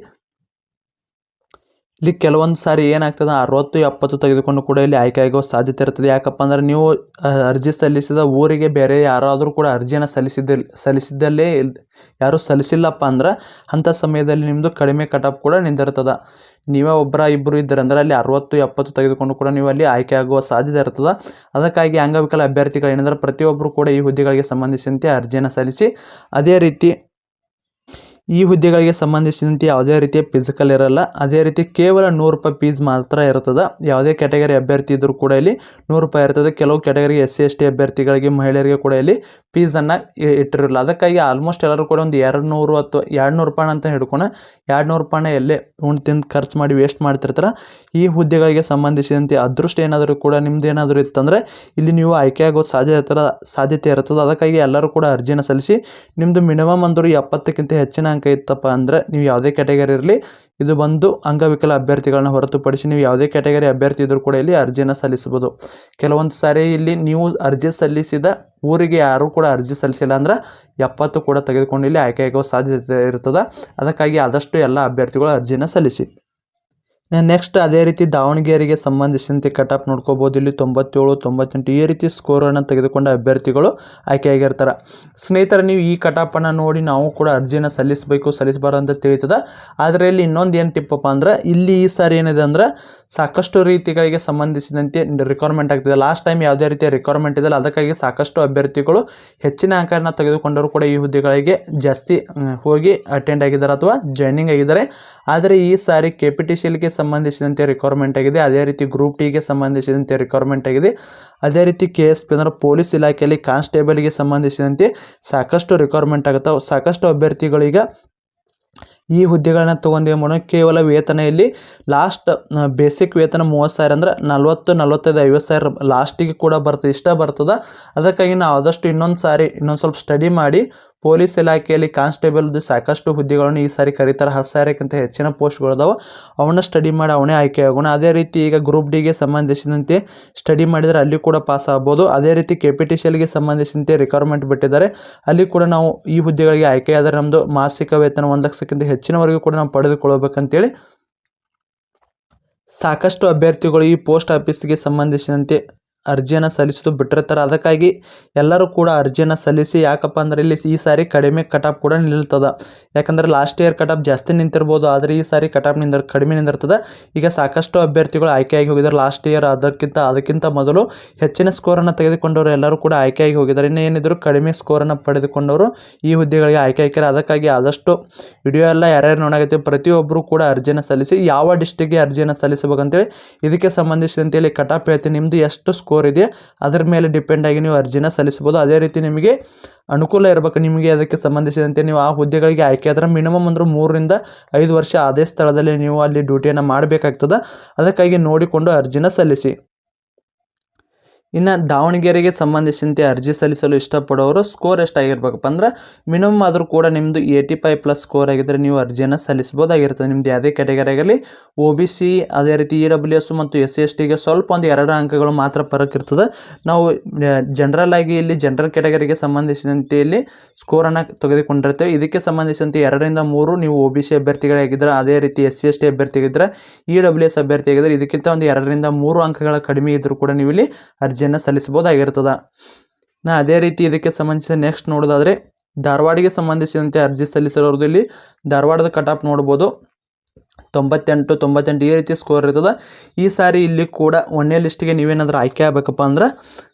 ಇಲ್ಲಿ ಕೆಲವೊಂದು ಸಾರಿ ಏನಾಗ್ತದೆ 60, 70 ತೆಗೆದುಕೊಂಡು ಕೂಡ ಇಲ್ಲಿ ಆಯ್ಕೆ ಆಗೋ ಸಾಧ್ಯತೆ ಇರ್ತದೆ. ಯಾಕಪ್ಪ ಅಂದರೆ ನೀವು ಅರ್ಜಿ ಸಲ್ಲಿಸಿದ ಊರಿಗೆ ಬೇರೆ ಯಾರಾದರೂ ಕೂಡ ಅರ್ಜಿಯನ್ನು ಸಲ್ಲಿಸಿದ್ದಲ್ಲೇ ಯಾರೂ ಸಲ್ಲಿಸಿಲ್ಲಪ್ಪ ಅಂದ್ರೆ ಅಂಥ ಸಮಯದಲ್ಲಿ ನಿಮ್ಮದು ಕಡಿಮೆ ಕಟಾಪ್ ಕೂಡ ನಿಂತಿರ್ತದೆ. ನೀವೇ ಇಬ್ಬರು ಇದ್ದರೆ ಅಂದರೆ ಅಲ್ಲಿ 60, 70 ತೆಗೆದುಕೊಂಡು ಕೂಡ ನೀವು ಅಲ್ಲಿ ಆಯ್ಕೆ ಆಗುವ ಸಾಧ್ಯತೆ ಇರ್ತದೆ. ಅದಕ್ಕಾಗಿ ಅಂಗವಿಕಲ ಅಭ್ಯರ್ಥಿಗಳು ಏನಂದ್ರೆ ಪ್ರತಿಯೊಬ್ಬರು ಕೂಡ ಈ ಹುದ್ದೆಗಳಿಗೆ ಸಂಬಂಧಿಸಿದಂತೆ ಅರ್ಜಿಯನ್ನು ಸಲ್ಲಿಸಿ. ಅದೇ ರೀತಿ ಈ ಹುದ್ದೆಗಳಿಗೆ ಸಂಬಂಧಿಸಿದಂತೆ ಯಾವುದೇ ರೀತಿಯ ಫಿಸಿಕಲ್ ಇರಲ್ಲ. ಅದೇ ರೀತಿ ಕೇವಲ 100 ರೂಪಾಯಿ ಫೀಸ್ ಮಾತ್ರ ಇರ್ತದೆ. ಯಾವುದೇ ಕ್ಯಾಟಗರಿ ಅಭ್ಯರ್ಥಿ ಇದ್ದರೂ ಕೂಡ ಇಲ್ಲಿ 100 ರೂಪಾಯಿ ಇರ್ತದೆ. ಕೆಲವು ಕ್ಯಾಟಗರಿ SC ST ಅಭ್ಯರ್ಥಿಗಳಿಗೆ, ಮಹಿಳೆಯರಿಗೆ ಕೂಡ ಇಲ್ಲಿ ಫೀಸನ್ನು ಇಟ್ಟಿರಲ್ಲ. ಅದಕ್ಕಾಗಿ ಆಲ್ಮೋಸ್ಟ್ ಎಲ್ಲರೂ ಕೂಡ ಒಂದು 200 ಅಥವಾ 200 ರೂಪಾಯಿ ಅಂತ ಹಿಡ್ಕೊಂಡು 200 ರೂಪಾಯಿನ ಎಲ್ಲೇ ಉಂಡು ತಿಂದು ಖರ್ಚು ಮಾಡಿ ವೇಸ್ಟ್ ಮಾಡ್ತಿರ್ತಾರೆ. ಈ ಹುದ್ದೆಗಳಿಗೆ ಸಂಬಂಧಿಸಿದಂತೆ ಅದೃಷ್ಟ ಏನಾದರೂ ಕೂಡ ನಿಮ್ದು ಏನಾದರೂ ಇತ್ತಂದರೆ ಇಲ್ಲಿ ನೀವು ಆಯ್ಕೆ ಆಗೋ ಸಾಧ್ಯತೆ ಇರ್ತದೆ. ಅದಕ್ಕಾಗಿ ಎಲ್ಲರೂ ಕೂಡ ಅರ್ಜಿನ ಸಲ್ಲಿಸಿ. ನಿಮ್ಮದು ಮಿನಿಮಮ್ ಅಂದರೂ 70ಕ್ಕಿಂತ ಹೆಚ್ಚಿನ ಅಂಕ ಇತ್ತಪ್ಪ ಅಂದರೆ ನೀವು ಯಾವುದೇ ಕ್ಯಾಟಗರಿ ಇರಲಿ, ಇದು ಬಂದು ಅಂಗವಿಕಲ ಅಭ್ಯರ್ಥಿಗಳನ್ನ ಹೊರತುಪಡಿಸಿ ನೀವು ಯಾವುದೇ ಕ್ಯಾಟಗರಿ ಅಭ್ಯರ್ಥಿ ಇದ್ದರೂ ಕೂಡ ಇಲ್ಲಿ ಅರ್ಜಿಯನ್ನು ಸಲ್ಲಿಸಬಹುದು. ಕೆಲವೊಂದು ಸಾರಿ ಇಲ್ಲಿ ನೀವು ಅರ್ಜಿ ಸಲ್ಲಿಸಿದ ಊರಿಗೆ ಯಾರೂ ಕೂಡ ಅರ್ಜಿ ಸಲ್ಲಿಸಿಲ್ಲ ಅಂದ್ರೆ 70 ಕೂಡ ತೆಗೆದುಕೊಂಡು ಇಲ್ಲಿ ಆಯ್ಕೆ ಆಗೋ ಸಾಧ್ಯತೆ ಇರ್ತದೆ. ಅದಕ್ಕಾಗಿ ಆದಷ್ಟು ಎಲ್ಲ ಅಭ್ಯರ್ಥಿಗಳು ಅರ್ಜಿನ ಸಲ್ಲಿಸಿ. ನೆಕ್ಸ್ಟ್ ಅದೇ ರೀತಿ ದಾವಣಗೆರೆಗೆ ಸಂಬಂಧಿಸಿದಂತೆ ಕಟಾಪ್ ನೋಡ್ಕೋಬೋದು. ಇಲ್ಲಿ 97, 98 ಈ ರೀತಿ ಸ್ಕೋರನ್ನು ತೆಗೆದುಕೊಂಡ ಅಭ್ಯರ್ಥಿಗಳು ಆಯ್ಕೆಯಾಗಿರ್ತಾರೆ. ಸ್ನೇಹಿತರೆ, ನೀವು ಈ ಕಟಾಪನ್ನು ನೋಡಿ ನಾವು ಕೂಡ ಅರ್ಜಿನ ಸಲ್ಲಿಸಬಾರ್ದು ಅಂತ ತಿಳಿತದೆ. ಆದರೆ ಇಲ್ಲಿ ಇನ್ನೊಂದು ಏನು ಟಿಪ್ಪಪ್ಪ ಅಂದ್ರೆ, ಇಲ್ಲಿ ಈ ಸಾರಿ ಏನಿದೆ ಅಂದ್ರೆ ಸಾಕಷ್ಟು ರೀತಿಗಳಿಗೆ ಸಂಬಂಧಿಸಿದಂತೆ ರಿಕ್ವೈರ್ಮೆಂಟ್ ಆಗ್ತಿದೆ. ಲಾಸ್ಟ್ ಟೈಮ್ ಯಾವುದೇ ರೀತಿಯ ರಿಕ್ವೈರ್ಮೆಂಟ್ ಇದೆಯಲ್ಲ, ಅದಕ್ಕಾಗಿ ಸಾಕಷ್ಟು ಅಭ್ಯರ್ಥಿಗಳು ಹೆಚ್ಚಿನ ಅಂಕನ ತೆಗೆದುಕೊಂಡವರು ಕೂಡ ಈ ಹುದ್ದೆಗಳಿಗೆ ಜಾಸ್ತಿ ಹೋಗಿ ಅಟೆಂಡ್ ಆಗಿದ್ದಾರೆ ಅಥವಾ ಜಾಯ್ನಿಂಗ್ ಆಗಿದ್ದಾರೆ. ಆದರೆ ಈ ಸಾರಿ KPTCLಗೆ ಸಂಬಂಧಿಸಿದಂತೆ ರಿಕ್ವೈರ್ಮೆಂಟ್ ಆಗಿದೆ. ಅದೇ ರೀತಿ ಗ್ರೂಪ್ ಟಿಗೆ ಸಂಬಂಧಿಸಿದಂತೆ ರಿಕ್ವೈರ್ಮೆಂಟ್ ಆಗಿದೆ. ಅದೇ ರೀತಿ KSP ಅಂದರೆ ಪೊಲೀಸ್ ಇಲಾಖೆಯಲ್ಲಿ ಕಾನ್ಸ್ಟೇಬಲ್ಗೆ ಸಂಬಂಧಿಸಿದಂತೆ ಸಾಕಷ್ಟು ರಿಕ್ವೈರ್ಮೆಂಟ್ ಆಗುತ್ತೆ. ಸಾಕಷ್ಟು ಅಭ್ಯರ್ಥಿಗಳೀಗ ಈ ಹುದ್ದೆಗಳನ್ನ ತೊಗೊಂಡೇವು ಮಾಡೋಣ. ಕೇವಲ ವೇತನ ಇಲ್ಲಿ ಲಾಸ್ಟ್ ಬೇಸಿಕ್ ವೇತನ 30,000 ಅಂದರೆ 40, 45, 50,000 ಲಾಸ್ಟಿಗೆ ಕೂಡ ಬರ್ತದೆ, ಇಷ್ಟ ಬರ್ತದೆ. ಅದಕ್ಕಾಗಿ ನಾವು ಆದಷ್ಟು ಇನ್ನೊಂದು ಸ್ವಲ್ಪ ಸ್ಟಡಿ ಮಾಡಿ ಪೊಲೀಸ್ ಇಲಾಖೆಯಲ್ಲಿ ಕಾನ್ಸ್ಟೇಬಲ್ದು ಸಾಕಷ್ಟು ಹುದ್ದೆಗಳನ್ನು ಈ ಸಾರಿ ಕರೀತಾರೆ. 10,000ಕ್ಕಿಂತ ಹೆಚ್ಚಿನ ಪೋಸ್ಟ್ಗಳಿದಾವೆ, ಅವನ್ನ ಸ್ಟಡಿ ಮಾಡಿ ಅವನೇ ಆಯ್ಕೆ ಆಗೋಣ. ಅದೇ ರೀತಿ ಈಗ ಗ್ರೂಪ್ ಡಿಗೆ ಸಂಬಂಧಿಸಿದಂತೆ ಸ್ಟಡಿ ಮಾಡಿದರೆ ಅಲ್ಲಿ ಕೂಡ ಪಾಸ್ ಆಗ್ಬೋದು. ಅದೇ ರೀತಿ KPTCLಗೆ ಸಂಬಂಧಿಸಿದಂತೆ ರಿಕ್ವೈರ್ಮೆಂಟ್ ಬಿಟ್ಟಿದ್ದಾರೆ, ಅಲ್ಲಿ ಕೂಡ ನಾವು ಈ ಹುದ್ದೆಗಳಿಗೆ ಆಯ್ಕೆಯಾದರೆ ನಮ್ಮದು ಮಾಸಿಕ ವೇತನ 1 ಲಕ್ಷಕ್ಕಿಂತ ಹೆಚ್ಚಿನವರೆಗೂ ಕೂಡ ನಾವು ಪಡೆದುಕೊಳ್ಳಬೇಕಂತೇಳಿ ಸಾಕಷ್ಟು ಅಭ್ಯರ್ಥಿಗಳು ಈ ಪೋಸ್ಟ್ ಆಫೀಸ್ಗೆ ಸಂಬಂಧಿಸಿದಂತೆ ಅರ್ಜಿಯನ್ನು ಸಲ್ಲಿಸೋದು ಬಿಟ್ಟಿರ್ತಾರೆ. ಅದಕ್ಕಾಗಿ ಎಲ್ಲರೂ ಕೂಡ ಅರ್ಜಿಯನ್ನು ಸಲ್ಲಿಸಿ. ಯಾಕಪ್ಪ ಅಂದರೆ ಇಲ್ಲಿ ಈ ಸಾರಿ ಕಡಿಮೆ ಕಟಾಪ್ ಕೂಡ ನಿಲ್ತದೆ. ಯಾಕಂದರೆ ಲಾಸ್ಟ್ ಇಯರ್ ಕಟಾಪ್ ಜಾಸ್ತಿ ನಿಂತಿರ್ಬೋದು, ಆದರೆ ಈ ಸಾರಿ ಕಟಾಪ್ ಕಡಿಮೆ ನಿಂದಿರ್ತದೆ. ಈಗ ಸಾಕಷ್ಟು ಅಭ್ಯರ್ಥಿಗಳು ಆಯ್ಕೆಯಾಗಿ ಹೋಗಿದ್ದಾರೆ. ಲಾಸ್ಟ್ ಇಯರ್ ಅದಕ್ಕಿಂತ ಮೊದಲು ಹೆಚ್ಚಿನ ಸ್ಕೋರನ್ನು ತೆಗೆದುಕೊಂಡವರು ಎಲ್ಲರೂ ಕೂಡ ಆಯ್ಕೆಯಾಗಿ ಹೋಗಿದ್ದಾರೆ. ಇನ್ನು ಏನಿದ್ರು ಕಡಿಮೆ ಸ್ಕೋರನ್ನು ಪಡೆದುಕೊಂಡವರು ಈ ಹುದ್ದೆಗಳಿಗೆ ಆಯ್ಕೆ ಹಾಕಿದ್ದಾರೆ. ಅದಕ್ಕಾಗಿ ಆದಷ್ಟು ವಿಡಿಯೋ ಎಲ್ಲ ಯಾರ್ಯಾರು ನೋಡಾಕತ್ತೀವಿ ಪ್ರತಿಯೊಬ್ಬರು ಕೂಡ ಅರ್ಜಿಯನ್ನು ಸಲ್ಲಿಸಿ. ಯಾವ ಡಿಸ್ಟಿಕ್ಗೆ ಅರ್ಜಿಯನ್ನು ಸಲ್ಲಿಸಬೇಕಂತೇಳಿ ಇದಕ್ಕೆ ಸಂಬಂಧಿಸಿದಂತೆ ಇಲ್ಲಿ ಕಟಾಪ್ ಹೇಳ್ತೀನಿ. ನಿಮ್ಮದು ಎಷ್ಟು ಸ್ಕೋರ್ ಇದೆ ಅದರ ಮೇಲೆ ಡಿಪೆಂಡ್ ಆಗಿ ನೀವು ಅರ್ಜಿನ ಸಲ್ಲಿಸಬಹುದು. ಅದೇ ರೀತಿ ನಿಮಗೆ ಅನುಕೂಲ ಇರಬೇಕು. ನಿಮಗೆ ಅದಕ್ಕೆ ಸಂಬಂಧಿಸಿದಂತೆ ನೀವು ಆ ಹುದ್ದೆಗಳಿಗೆ ಆಯ್ಕೆ ಆದರೆ ಮಿನಿಮಮ್ ಅಂದ್ರೆ 3 ರಿಂದ 5 ವರ್ಷ ಅದೇ ಸ್ಥಳದಲ್ಲಿ ನೀವು ಅಲ್ಲಿ ಡ್ಯೂಟಿಯನ್ನು ಮಾಡಬೇಕಾಗ್ತದೆ. ಅದಕ್ಕಾಗಿ ನೋಡಿಕೊಂಡು ಅರ್ಜಿನ ಸಲ್ಲಿಸಿ. ಇನ್ನು ದಾವಣಗೆರೆಗೆ ಸಂಬಂಧಿಸಿದಂತೆ ಅರ್ಜಿ ಸಲ್ಲಿಸಲು ಇಷ್ಟಪಡೋರು ಸ್ಕೋರ್ ಎಷ್ಟಾಗಿರ್ಬೇಕಪ್ಪ ಅಂದ್ರೆ ಮಿನಿಮಮ್ ಆದರೂ ಕೂಡ ನಿಮ್ಮದು 85+ ಸ್ಕೋರ್ ಆಗಿದ್ದರೆ ನೀವು ಅರ್ಜಿಯನ್ನು ಸಲ್ಲಿಸ್ಬೋದಾಗಿರ್ತದೆ. ನಿಮ್ಮದು ಯಾವುದೇ ಕ್ಯಾಟಗರಿ ಆಗಲಿ, OBC ಅದೇ ರೀತಿ EWS ಮತ್ತು SC STಗೆ ಸ್ವಲ್ಪ ಒಂದು 2 ಅಂಕಗಳು ಮಾತ್ರ ಫರಕ್ ಇರ್ತದೆ. ನಾವು ಜನರಲ್ ಆಗಿ ಇಲ್ಲಿ ಜನರಲ್ ಕ್ಯಾಟಗರಿಗೆ ಸಂಬಂಧಿಸಿದಂತೆ ಇಲ್ಲಿ ಸ್ಕೋರನ್ನು ತೆಗೆದುಕೊಂಡಿರ್ತೇವೆ. ಇದಕ್ಕೆ ಸಂಬಂಧಿಸಿದಂತೆ 2 ರಿಂದ 3 ನೀವು OBC ಅಭ್ಯರ್ಥಿಗಳಾಗಿದ್ದರೆ, ಅದೇ ರೀತಿ SC ST ಅಭ್ಯರ್ಥಿಯಾಗಿದ್ದರೆ, EWS ಅಭ್ಯರ್ಥಿಯಾಗಿದ್ದರೆ ಇದಕ್ಕಿಂತ ಒಂದು 2 ರಿಂದ 3 ಅಂಕಗಳ ಕಡಿಮೆ ಇದ್ದರೂ ಕೂಡ ನೀವು ಇಲ್ಲಿ ಅರ್ಜಿಯನ್ನು ಸಲ್ಲಿಸಬಹುದಾಗಿರ್ತದೆ. ಅದೇ ರೀತಿ ಇದಕ್ಕೆ ಸಂಬಂಧಿಸಿದ ನೆಕ್ಸ್ಟ್ ನೋಡೋದಾದರೆ ಧಾರವಾಡಿಗೆ ಸಂಬಂಧಿಸಿದಂತೆ ಅರ್ಜಿ ಸಲ್ಲಿಸಿರೋದು ಇಲ್ಲಿ ಧಾರವಾಡದ ಕಟಾಪ್ ನೋಡ್ಬೋದು. 98, 98 ಈ ರೀತಿ ಸ್ಕೋರ್ ಇರ್ತದೆ. ಈ ಸಾರಿ ಇಲ್ಲಿ ಕೂಡ 1ನೇ ಲಿಸ್ಟಿಗೆ ನೀವೇನಾದರೂ ಆಯ್ಕೆ ಆಗಬೇಕಪ್ಪ ಅಂದ್ರೆ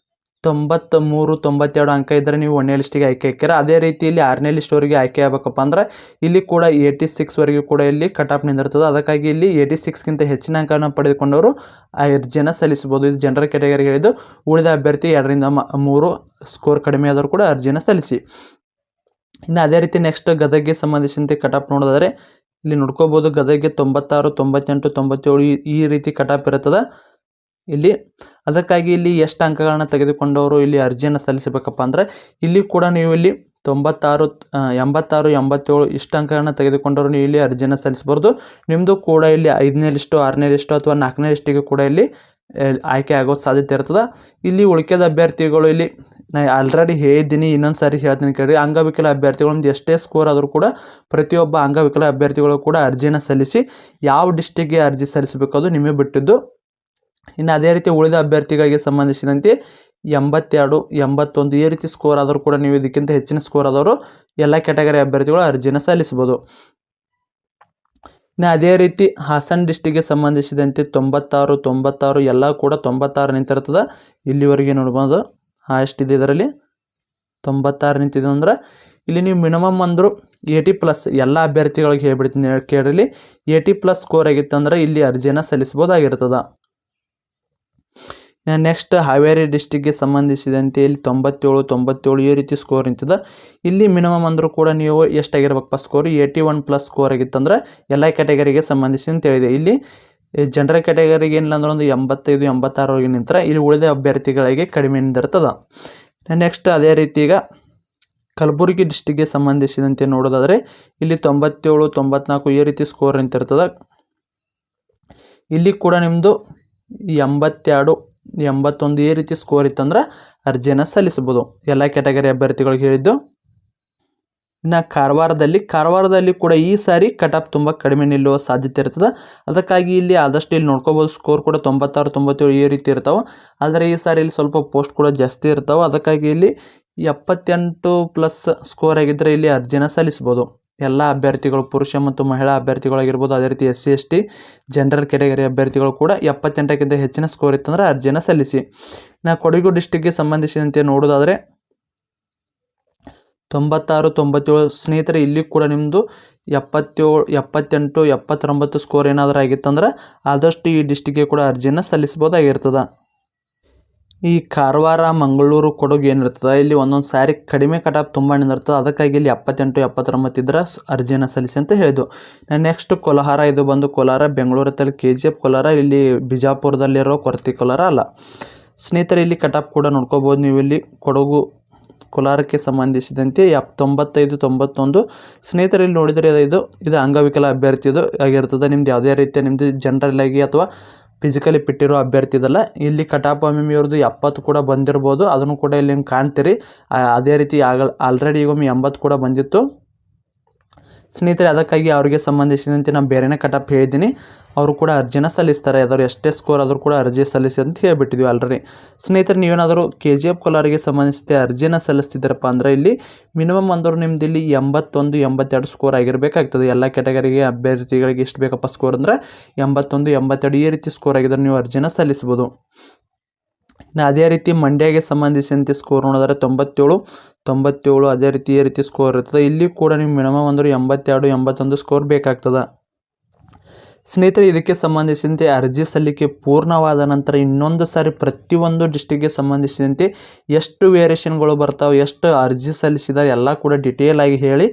93, 92 ಅಂಕ ಇದ್ದರೆ ನೀವು 1ನೇ ಲಿಸ್ಟಿಗೆ ಆಯ್ಕೆ ಹಾಕ್ಯಾರ. ಅದೇ ರೀತಿಯಲ್ಲಿ 6ನೇ ಲಿಸ್ಟ್ವರೆಗೆ ಆಯ್ಕೆ ಆಗಬೇಕಪ್ಪ ಅಂದ್ರೆ ಇಲ್ಲಿ ಕೂಡ 86ವರೆಗೂ ಕೂಡ ಇಲ್ಲಿ ಕಟಾಪ್ ನಿಂದಿರ್ತದೆ. ಅದಕ್ಕಾಗಿ ಇಲ್ಲಿ 86ಕ್ಕಿಂತ ಹೆಚ್ಚಿನ ಅಂಕನ ಪಡೆದುಕೊಂಡವರು ಆ ಅರ್ಜಿಯನ್ನು ಸಲ್ಲಿಸಬಹುದು. ಇದು ಜನರಲ್ ಕ್ಯಾಟಗರಿಗಳಿದ್ದು. ಉಳಿದ ಅಭ್ಯರ್ಥಿ 2 ರಿಂದ 3 ಸ್ಕೋರ್ ಕಡಿಮೆ ಆದರೂ ಕೂಡ ಅರ್ಜಿಯನ್ನು ಸಲ್ಲಿಸಿ. ಇನ್ನು ಅದೇ ರೀತಿ ನೆಕ್ಸ್ಟ್ ಗದಗ್ಗೆ ಸಂಬಂಧಿಸಿದಂತೆ ಕಟಾಪ್ ನೋಡೋದಾದರೆ ಇಲ್ಲಿ ನೋಡ್ಕೋಬೋದು. ಗದಗ್ಗೆ 96, 98, 97 ಈ ರೀತಿ ಕಟಾಪ್ ಇರ್ತದೆ ಇಲ್ಲಿ. ಅದಕ್ಕಾಗಿ ಇಲ್ಲಿ ಎಷ್ಟು ಅಂಕಗಳನ್ನ ತೆಗೆದುಕೊಂಡವರು ಇಲ್ಲಿ ಅರ್ಜಿಯನ್ನು ಸಲ್ಲಿಸಬೇಕಪ್ಪ ಅಂದರೆ ಇಲ್ಲಿ ಕೂಡ ನೀವು ಇಲ್ಲಿ 96, 86, 87 ಇಷ್ಟು ಅಂಕಗಳನ್ನ ತೆಗೆದುಕೊಂಡವರು ನೀವು ಇಲ್ಲಿ ಅರ್ಜಿಯನ್ನು ಸಲ್ಲಿಸಬಾರ್ದು. ನಿಮ್ಮದು ಕೂಡ ಇಲ್ಲಿ 5ನೇ ಲಿಸ್ಟು, 6ನೇ ಲಿಸ್ಟು ಅಥವಾ 4ನೇ ಲಿಸ್ಟಿಗೆ ಕೂಡ ಇಲ್ಲಿ ಆಯ್ಕೆ ಆಗೋ ಸಾಧ್ಯತೆ ಇರ್ತದೆ. ಇಲ್ಲಿ ಉಳಿಕೆದ ಅಭ್ಯರ್ಥಿಗಳು ಇಲ್ಲಿ ನಾನು ಆಲ್ರೆಡಿ ಹೇಳಿದ್ದೀನಿ, ಇನ್ನೊಂದು ಸಾರಿ ಹೇಳ್ತೀನಿ ಕೇಳಿ. ಅಂಗವಿಕಲ ಅಭ್ಯರ್ಥಿಗಳು ಎಷ್ಟೇ ಸ್ಕೋರ್ ಆದರೂ ಕೂಡ ಪ್ರತಿಯೊಬ್ಬ ಅಂಗವಿಕಲ ಅಭ್ಯರ್ಥಿಗಳು ಕೂಡ ಅರ್ಜಿಯನ್ನು ಸಲ್ಲಿಸಿ. ಯಾವ ಡಿಸ್ಟಿಕ್ಗೆ ಅರ್ಜಿ ಸಲ್ಲಿಸಬೇಕು ಅದು ನಿಮಗೆ ಬಿಟ್ಟಿದ್ದು. ಇನ್ನು ಅದೇ ರೀತಿ ಉಳಿದ ಅಭ್ಯರ್ಥಿಗಳಿಗೆ ಸಂಬಂಧಿಸಿದಂತೆ 82, 81 ಈ ರೀತಿ ಸ್ಕೋರ್ ಆದರೂ ಕೂಡ ನೀವು ಇದಕ್ಕಿಂತ ಹೆಚ್ಚಿನ ಸ್ಕೋರ್ ಆದವರು ಎಲ್ಲ ಕ್ಯಾಟಗರಿ ಅಭ್ಯರ್ಥಿಗಳು ಅರ್ಜಿಯನ್ನು ಸಲ್ಲಿಸ್ಬೋದು. ಇನ್ನು ಅದೇ ರೀತಿ ಹಾಸನ ಡಿಸ್ಟಿಕ್ಗೆ ಸಂಬಂಧಿಸಿದಂತೆ 96, 96 ಎಲ್ಲ ಕೂಡ 96 ನಿಂತಿರ್ತದೆ. ಇಲ್ಲಿವರೆಗೆ ನೋಡ್ಬೋದು ಎಷ್ಟಿದೆ ಇದರಲ್ಲಿ 96 ನಿಂತಿದೆ ಅಂದ್ರೆ ಇಲ್ಲಿ ನೀವು ಮಿನಿಮಮ್ ಅಂದರೂ 80+ ಎಲ್ಲ ಅಭ್ಯರ್ಥಿಗಳಿಗೆ ಹೇಳ್ಬಿಡ್ತೀನಿ ಕೇಳಿರಲಿ. 80+ ಸ್ಕೋರ್ ಆಗಿತ್ತಂದ್ರೆ ಇಲ್ಲಿ ಅರ್ಜಿಯನ್ನು ಸಲ್ಲಿಸ್ಬೋದಾಗಿರ್ತದೆ. ನೆಕ್ಸ್ಟ್ ಹಾವೇರಿ ಡಿಸ್ಟಿಕ್ಗೆ ಸಂಬಂಧಿಸಿದಂತೆ ಇಲ್ಲಿ 97 ಈ ರೀತಿ ಸ್ಕೋರ್ ನಿಂತಿದೆ. ಇಲ್ಲಿ ಮಿನಿಮಮ್ ಅಂದರೂ ಕೂಡ ನೀವು ಎಷ್ಟಾಗಿರ್ಬೇಕಪ್ಪ ಸ್ಕೋರ್ 81+ ಸ್ಕೋರ್ ಆಗಿತ್ತಂದ್ರೆ ಎಲ್ಲ ಕ್ಯಾಟಗರಿಗೆ ಸಂಬಂಧಿಸಿ ಅಂತ ಹೇಳಿದೆ. ಇಲ್ಲಿ ಜನರಲ್ ಕ್ಯಾಟಗರಿಗೆ ಏನಿಲ್ಲ ಅಂದ್ರೆ ಒಂದು 85-86 ನಿಂತರ ಇಲ್ಲಿ ಉಳಿದ ಅಭ್ಯರ್ಥಿಗಳಿಗೆ ಕಡಿಮೆ ನಿಂದಿರ್ತದೆ. ನೆಕ್ಸ್ಟ್ ಅದೇ ರೀತಿ ಈಗ ಕಲಬುರಗಿ ಡಿಸ್ಟಿಕ್ಗೆ ಸಂಬಂಧಿಸಿದಂತೆ ನೋಡೋದಾದರೆ ಇಲ್ಲಿ 97-94 ಈ ರೀತಿ ಸ್ಕೋರ್ ನಿಂತಿರ್ತದೆ. ಇಲ್ಲಿ ಕೂಡ ನಿಮ್ಮದು 82-81 ಈ ರೀತಿ ಸ್ಕೋರ್ ಇತ್ತಂದ್ರೆ ಅರ್ಜಿಯನ್ನು ಸಲ್ಲಿಸ್ಬೋದು ಎಲ್ಲ ಕ್ಯಾಟಗರಿ ಅಭ್ಯರ್ಥಿಗಳಿಗೆ ಹೇಳಿದ್ದು. ಇನ್ನು ಕಾರವಾರದಲ್ಲಿ ಕೂಡ ಈ ಸಾರಿ ಕಟ್ ಆಫ್ ತುಂಬ ಕಡಿಮೆ ನಿಲ್ಲುವ ಸಾಧ್ಯತೆ ಇರ್ತದೆ. ಅದಕ್ಕಾಗಿ ಇಲ್ಲಿ ಆದಷ್ಟು ಇಲ್ಲಿ ನೋಡ್ಕೋಬೋದು ಸ್ಕೋರ್ ಕೂಡ 96-97 ಈ ರೀತಿ ಇರ್ತಾವೆ. ಆದರೆ ಈ ಸಾರಿ ಇಲ್ಲಿ ಸ್ವಲ್ಪ ಪೋಸ್ಟ್ ಕೂಡ ಜಾಸ್ತಿ ಇರ್ತಾವೆ. ಅದಕ್ಕಾಗಿ ಇಲ್ಲಿ 78+ ಸ್ಕೋರ್ ಆಗಿದ್ದರೆ ಇಲ್ಲಿ ಅರ್ಜಿಯನ್ನು ಸಲ್ಲಿಸ್ಬೋದು ಎಲ್ಲ ಅಭ್ಯರ್ಥಿಗಳು, ಪುರುಷ ಮತ್ತು ಮಹಿಳಾ ಅಭ್ಯರ್ಥಿಗಳಾಗಿರ್ಬೋದು. ಅದೇ ರೀತಿ SC ST ಜನರಲ್ ಕ್ಯಾಟಗರಿ ಅಭ್ಯರ್ಥಿಗಳು ಕೂಡ 78ಕ್ಕಿಂತ ಹೆಚ್ಚಿನ ಸ್ಕೋರ್ ಇತ್ತಂದ್ರೆ ಅರ್ಜಿಯನ್ನು ಸಲ್ಲಿಸಿ. ಕೊಡಗು ಡಿಸ್ಟಿಕ್ಗೆ ಸಂಬಂಧಿಸಿದಂತೆ ನೋಡೋದಾದರೆ 96-97 ಸ್ನೇಹಿತರೆ ಇಲ್ಲಿ ಕೂಡ ನಿಮ್ಮದು 78-79 ಸ್ಕೋರ್ ಏನಾದರೂ ಆಗಿತ್ತಂದ್ರೆ ಆದಷ್ಟು ಈ ಡಿಸ್ಟಿಕ್ಗೆ ಕೂಡ ಅರ್ಜಿಯನ್ನು ಸಲ್ಲಿಸ್ಬೋದಾಗಿರ್ತದೆ. ಈ ಕಾರವಾರ, ಮಂಗಳೂರು, ಕೊಡಗು ಏನಿರ್ತದೆ ಇಲ್ಲಿ ಒಂದೊಂದು ಸಾರಿ ಕಡಿಮೆ ಕಟ್ ಆಫ್ ತುಂಬ ನಿಂದಿರ್ತದೆ. ಅದಕ್ಕಾಗಿ ಇಲ್ಲಿ 78-79 ಇದ್ರೆ ಅರ್ಜಿಯನ್ನು ಸಲ್ಲಿಸಿ ಅಂತ ಹೇಳಿದ್ದು. ನೆಕ್ಸ್ಟ್ ಕೋಲಾರ, ಇದು ಬಂದು ಕೋಲಾರ ಬೆಂಗಳೂರಲ್ಲಿ KGF ಕೋಲಾರ, ಇಲ್ಲಿ ಬಿಜಾಪುರದಲ್ಲಿರೋ ಕೊರತಿ ಕೋಲಾರ ಅಲ್ಲ ಸ್ನೇಹಿತರೆ. ಇಲ್ಲಿ ಕಟ್ ಆಫ್ ಕೂಡ ನೋಡ್ಕೋಬೋದು ನೀವು. ಇಲ್ಲಿ ಕೊಡಗು ಕೋಲಾರಕ್ಕೆ ಸಂಬಂಧಿಸಿದಂತೆ 95-91 ಸ್ನೇಹಿತರೆ ಇಲ್ಲಿ ನೋಡಿದರೆ ಇದು ಅಂಗವಿಕಲ ಅಭ್ಯರ್ಥಿದು ಆಗಿರ್ತದೆ. ನಿಮ್ದು ಯಾವುದೇ ರೀತಿಯ ನಿಮ್ಮದು ಜನರಲ್ ಆಗಿ ಅಥವಾ ಫಿಸಿಕಲಿ ಫಿಟ್ಟಿರೋ ಅಭ್ಯರ್ಥಿ ಇದಲ್ಲ. ಇಲ್ಲಿ ಕಟ್ ಆಫ್ ಇವ್ರದ್ದು 70 ಕೂಡ ಬಂದಿರ್ಬೋದು, ಅದನ್ನು ಕೂಡ ಇಲ್ಲಿ ಕಾಣ್ತೀರಿ. ಅದೇ ರೀತಿ ಆಲ್ರೆಡಿ ಈಗ 80 ಕೂಡ ಬಂದಿತ್ತು ಸ್ನೇಹಿತರೆ. ಅದಕ್ಕಾಗಿ ಅವರಿಗೆ ಸಂಬಂಧಿಸಿದಂತೆ ನಾನು ಬೇರೆನೇ ಕಟ್ ಆಫ್ ಹೇಳಿದ್ದೀನಿ. ಅವರು ಕೂಡ ಅರ್ಜಿನ ಸಲ್ಲಿಸ್ತಾರೆ. ಅದರ ಎಷ್ಟೇ ಸ್ಕೋರ್ ಆದರೂ ಕೂಡ ಅರ್ಜಿ ಸಲ್ಲಿಸಿ ಅಂತ ಹೇಳ್ಬಿಟ್ಟಿದ್ವಿ ಆಲ್ರೆಡಿ ಸ್ನೇಹಿತರೆ. ನೀವೇನಾದರೂ KGF ಕೋಲಾರಿಗೆ ಸಂಬಂಧಿಸಿದ ಅರ್ಜಿನ ಸಲ್ಲಿಸ್ತಿದ್ದೀರಪ್ಪ ಅಂದರೆ ಇಲ್ಲಿ ಮಿನಿಮಮ್ ಅಂದರೂ ನಿಮ್ದು ಇಲ್ಲಿ 81-82 ಸ್ಕೋರ್ ಆಗಿರಬೇಕಾಗ್ತದೆ. ಎಲ್ಲ ಕ್ಯಾಟಗರಿಗೆ ಅಭ್ಯರ್ಥಿಗಳಿಗೆ ಎಷ್ಟು ಬೇಕಪ್ಪ ಸ್ಕೋರ್ ಅಂದರೆ 81-82 ಈ ರೀತಿ ಸ್ಕೋರ್ ಆಗಿದ್ರೆ ನೀವು ಅರ್ಜಿನ ಸಲ್ಲಿಸ್ಬೋದು. ಅದೇ ರೀತಿ ಮಂಡ್ಯಗೆ ಸಂಬಂಧಿಸಿದಂತೆ ಸ್ಕೋರ್ ನೋಡಿದ್ರೆ 97 ಅದೇ ರೀತಿ ಈ ರೀತಿ ಸ್ಕೋರ್ ಇರ್ತದೆ. ಇಲ್ಲಿ ಕೂಡ ನೀವು ಮಿನಿಮಮ್ ಅಂದ್ರೆ 82-81 ಸ್ಕೋರ್ ಬೇಕಾಗ್ತದೆ ಸ್ನೇಹಿತರೆ. ಇದಕ್ಕೆ ಸಂಬಂಧಿಸಿದಂತೆ ಅರ್ಜಿ ಸಲ್ಲಿಕೆ ಪೂರ್ಣವಾದ ನಂತರ ಇನ್ನೊಂದು ಸಾರಿ ಪ್ರತಿಯೊಂದು ಡಿಸ್ಟಿಕ್ಗೆ ಸಂಬಂಧಿಸಿದಂತೆ ಎಷ್ಟು ವೇರಿಯೇಷನ್ಗಳು ಬರ್ತಾವೆ, ಎಷ್ಟು ಅರ್ಜಿ ಸಲ್ಲಿಸಿದ ಎಲ್ಲ ಕೂಡ ಡಿಟೇಲ್ ಆಗಿ ಹೇಳಿ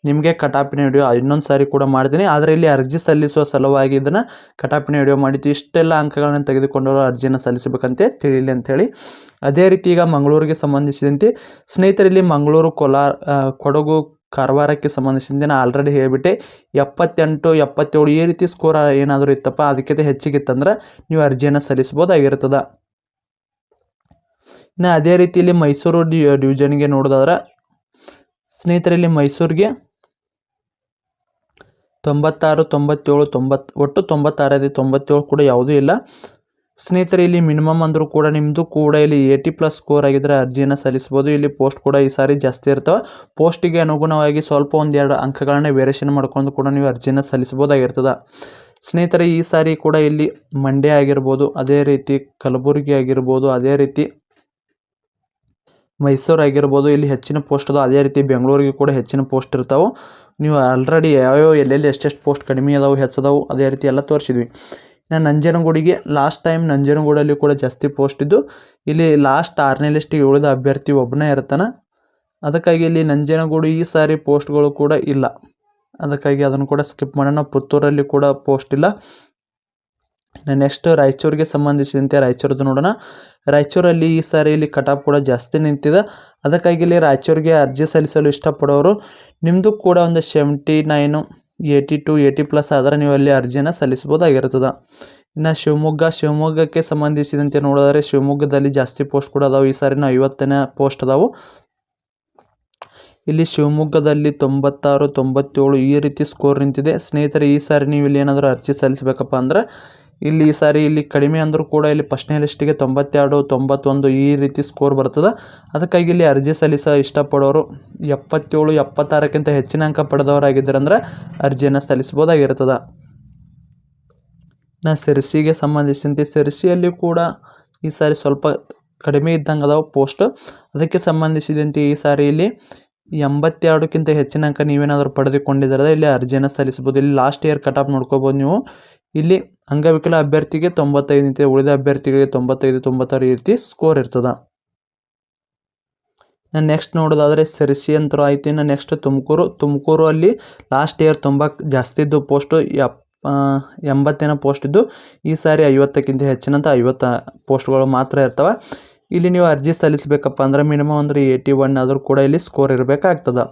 ನಿಮಗೆ ಕಟಾಪಿನ ವಿಡಿಯೋ ಇನ್ನೊಂದು ಸಾರಿ ಕೂಡ ಮಾಡ್ತೀನಿ. ಆದರೆ ಇಲ್ಲಿ ಅರ್ಜಿ ಸಲ್ಲಿಸುವ ಸಲುವಾಗಿ ಇದನ್ನು ಕಟಾಪಿನ ವಿಡಿಯೋ ಮಾಡಿದ್ದು. ಇಷ್ಟೆಲ್ಲ ಅಂಕಗಳನ್ನು ತೆಗೆದುಕೊಂಡವರು ಅರ್ಜಿಯನ್ನು ಸಲ್ಲಿಸಬೇಕಂತೆ ತಿಳಿಲಿ ಅಂಥೇಳಿ. ಅದೇ ರೀತಿ ಈಗ ಮಂಗಳೂರಿಗೆ ಸಂಬಂಧಿಸಿದಂತೆ ಸ್ನೇಹಿತರಲ್ಲಿ ಮಂಗಳೂರು, ಕೊಡಗು, ಕಾರವಾರಕ್ಕೆ ಸಂಬಂಧಿಸಿದಂತೆ ನಾನು ಆಲ್ರೆಡಿ ಹೇಳಿಬಿಟ್ಟೆ 78-77 ಈ ರೀತಿ ಸ್ಕೋರ್ ಏನಾದರೂ ಇತ್ತಪ್ಪ ಅದಕ್ಕಿಂತ ಹೆಚ್ಚಿಗಿತ್ತಂದ್ರೆ ನೀವು ಅರ್ಜಿಯನ್ನು ಸಲ್ಲಿಸ್ಬೋದಾಗಿರ್ತದೆ. ಇನ್ನು ಅದೇ ರೀತಿಯಲ್ಲಿ ಮೈಸೂರು ಡಿವಿಷನ್ಗೆ ನೋಡೋದಾದ್ರೆ ಸ್ನೇಹಿತರಲ್ಲಿ ಮೈಸೂರಿಗೆ 96-97 ಒಟ್ಟು 96-97 ಕೂಡ ಯಾವುದೂ ಇಲ್ಲ ಸ್ನೇಹಿತರೆ. ಇಲ್ಲಿ ಮಿನಿಮಮ್ ಅಂದರೂ ಕೂಡ ನಿಮ್ಮದು ಕೂಡ ಇಲ್ಲಿ 80+ ಸ್ಕೋರ್ ಆಗಿದ್ದರೆ ಅರ್ಜಿಯನ್ನು ಸಲ್ಲಿಸ್ಬೋದು. ಇಲ್ಲಿ ಪೋಸ್ಟ್ ಕೂಡ ಈ ಸಾರಿ ಜಾಸ್ತಿ ಇರ್ತವೆ. ಪೋಸ್ಟಿಗೆ ಅನುಗುಣವಾಗಿ ಸ್ವಲ್ಪ 1-2 ಅಂಕಗಳನ್ನ ವೇರಿಯೇಷನ್ ಮಾಡ್ಕೊಂಡು ಕೂಡ ನೀವು ಅರ್ಜಿಯನ್ನು ಸಲ್ಲಿಸ್ಬೋದಾಗಿರ್ತದೆ ಸ್ನೇಹಿತರೆ. ಈ ಸಾರಿ ಕೂಡ ಇಲ್ಲಿ ಮಂಡ್ಯ ಆಗಿರ್ಬೋದು, ಅದೇ ರೀತಿ ಕಲಬುರಗಿ ಆಗಿರ್ಬೋದು, ಅದೇ ರೀತಿ ಮೈಸೂರು ಆಗಿರ್ಬೋದು, ಇಲ್ಲಿ ಹೆಚ್ಚಿನ ಪೋಸ್ಟ್ ಅದಾವೆ. ಅದೇ ರೀತಿ ಬೆಂಗಳೂರಿಗೆ ಕೂಡ ಹೆಚ್ಚಿನ ಪೋಸ್ಟ್ ಇರ್ತಾವೆ. ನೀವು ಆಲ್ರೆಡಿ ಯಾವ್ಯಾವ ಎಲ್ಲೆಲ್ಲಿ ಎಷ್ಟೆಷ್ಟು ಪೋಸ್ಟ್ ಕಡಿಮೆ ಅದಾವೆ, ಹೆಚ್ಚದಾವೆ, ಅದೇ ರೀತಿ ಎಲ್ಲ ತೋರಿಸಿದ್ವಿ. ನಂಜನಗೂಡಿಗೆ ಲಾಸ್ಟ್ ಟೈಮ್ ನಂಜನಗೂಡಲ್ಲಿ ಕೂಡ ಜಾಸ್ತಿ ಪೋಸ್ಟ್ ಇದ್ದು ಇಲ್ಲಿ ಲಾಸ್ಟ್ 6ನೇ ಲಿಸ್ಟಿಗೆ ಉಳಿದ ಅಭ್ಯರ್ಥಿ ಒಬ್ಬನೇ ಇರ್ತಾನೆ. ಅದಕ್ಕಾಗಿ ಇಲ್ಲಿ ನಂಜನಗೂಡು ಈ ಸಾರಿ ಪೋಸ್ಟ್ಗಳು ಕೂಡ ಇಲ್ಲ. ಅದಕ್ಕಾಗಿ ಅದನ್ನು ಕೂಡ ಸ್ಕಿಪ್ ಮಾಡೋಣ. ಪುತ್ತೂರಲ್ಲಿ ಕೂಡ ಪೋಸ್ಟ್ ಇಲ್ಲ. ನೆಕ್ಸ್ಟ್ ರಾಯಚೂರಿಗೆ ಸಂಬಂಧಿಸಿದಂತೆ ರಾಯಚೂರದ್ದು ನೋಡೋಣ. ರಾಯಚೂರಲ್ಲಿ ಈ ಸಾರಿ ಇಲ್ಲಿ ಕಟ್ ಆಫ್ ಕೂಡ ಜಾಸ್ತಿ ನಿಂತಿದೆ. ಅದಕ್ಕಾಗಿ ಇಲ್ಲಿ ರಾಯಚೂರಿಗೆ ಅರ್ಜಿ ಸಲ್ಲಿಸಲು ಇಷ್ಟಪಡೋರು ನಿಮ್ಮದು ಕೂಡ ಒಂದು 79, 82, 80+ ಆದರೆ ನೀವು ಅಲ್ಲಿ ಅರ್ಜಿಯನ್ನು ಸಲ್ಲಿಸ್ಬೋದಾಗಿರ್ತದೆ. ಇನ್ನು ಶಿವಮೊಗ್ಗಕ್ಕೆ ಸಂಬಂಧಿಸಿದಂತೆ ನೋಡಿದರೆ ಶಿವಮೊಗ್ಗದಲ್ಲಿ ಜಾಸ್ತಿ ಪೋಸ್ಟ್ ಕೂಡ ಅದಾವೆ. ಈ ಸಾರಿನ 50ನೇ ಪೋಸ್ಟ್ ಅದಾವೆ. ಇಲ್ಲಿ ಶಿವಮೊಗ್ಗದಲ್ಲಿ 96-97 ಈ ರೀತಿ ಸ್ಕೋರ್ ನಿಂತಿದೆ ಸ್ನೇಹಿತರೆ. ಈ ಸಾರಿ ನೀವು ಇಲ್ಲಿ ಏನಾದರೂ ಅರ್ಜಿ ಸಲ್ಲಿಸಬೇಕಪ್ಪ ಅಂದ್ರೆ ಇಲ್ಲಿ ಈ ಸಾರಿ ಇಲ್ಲಿ ಕಡಿಮೆ ಅಂದರೂ ಕೂಡ ಇಲ್ಲಿ ಫಸ್ಟ್ನೇ ಲಿಸ್ಟಿಗೆ 92-91 ಈ ರೀತಿ ಸ್ಕೋರ್ ಬರ್ತದೆ. ಅದಕ್ಕಾಗಿ ಇಲ್ಲಿ ಅರ್ಜಿ ಸಲ್ಲಿಸ ಇಷ್ಟಪಡೋರು 77-76ಕ್ಕಿಂತ ಹೆಚ್ಚಿನ ಅಂಕ ಪಡೆದವರಾಗಿದ್ದಾರೆ ಅಂದರೆ ಅರ್ಜಿಯನ್ನು ಸಲ್ಲಿಸ್ಬೋದಾಗಿರ್ತದೆ. ಸಿರ್ಸಿಗೆ ಸಂಬಂಧಿಸಿದಂತೆ ಸಿರ್ಸಿಯಲ್ಲಿ ಕೂಡ ಈ ಸಾರಿ ಸ್ವಲ್ಪ ಕಡಿಮೆ ಇದ್ದಂಗೆ ಅದಾವೆ ಪೋಸ್ಟ್. ಅದಕ್ಕೆ ಸಂಬಂಧಿಸಿದಂತೆ ಈ ಸಾರಿ ಇಲ್ಲಿ 82ಕ್ಕಿಂತ ಹೆಚ್ಚಿನ ಅಂಕ ನೀವೇನಾದರೂ ಪಡೆದುಕೊಂಡಿದ್ದರೆ ಇಲ್ಲಿ ಅರ್ಜಿಯನ್ನು ಸಲ್ಲಿಸಬಹುದು. ಇಲ್ಲಿ ಲಾಸ್ಟ್ ಇಯರ್ ಕಟ್ ಆಫ್ ನೋಡ್ಕೋಬೋದು ನೀವು. ಇಲ್ಲಿ ಅಂಗವಿಕಲ ಅಭ್ಯರ್ಥಿಗೆ 95 ನಿಂತ ಉಳಿದ ಅಭ್ಯರ್ಥಿಗಳಿಗೆ 95, 96 ಈ ರೀತಿ ಸ್ಕೋರ್ ಇರ್ತದೆ. ನಾನು ನೆಕ್ಸ್ಟ್ ನೋಡೋದಾದರೆ ಸಿರ್ಸಿ ಅಂತ ಆಯ್ತು. ಇನ್ನು ನೆಕ್ಸ್ಟ್ ತುಮಕೂರು ಅಲ್ಲಿ ಲಾಸ್ಟ್ ಇಯರ್ ತುಂಬ ಜಾಸ್ತಿ ಇದ್ದು ಪೋಸ್ಟು 80 ಪೋಸ್ಟ್ ಇದ್ದು. ಈ ಸಾರಿ 50ಕ್ಕಿಂತ ಹೆಚ್ಚಿನಂತ 50 ಪೋಸ್ಟ್ಗಳು ಮಾತ್ರ ಇರ್ತವೆ. ಇಲ್ಲಿ ನೀವು ಅರ್ಜಿ ಸಲ್ಲಿಸಬೇಕಪ್ಪ ಅಂದರೆ ಮಿನಿಮಮ್ ಅಂದರೆ 81 ಆದರೂ ಕೂಡ ಇಲ್ಲಿ ಸ್ಕೋರ್ ಇರಬೇಕಾಗ್ತದೆ.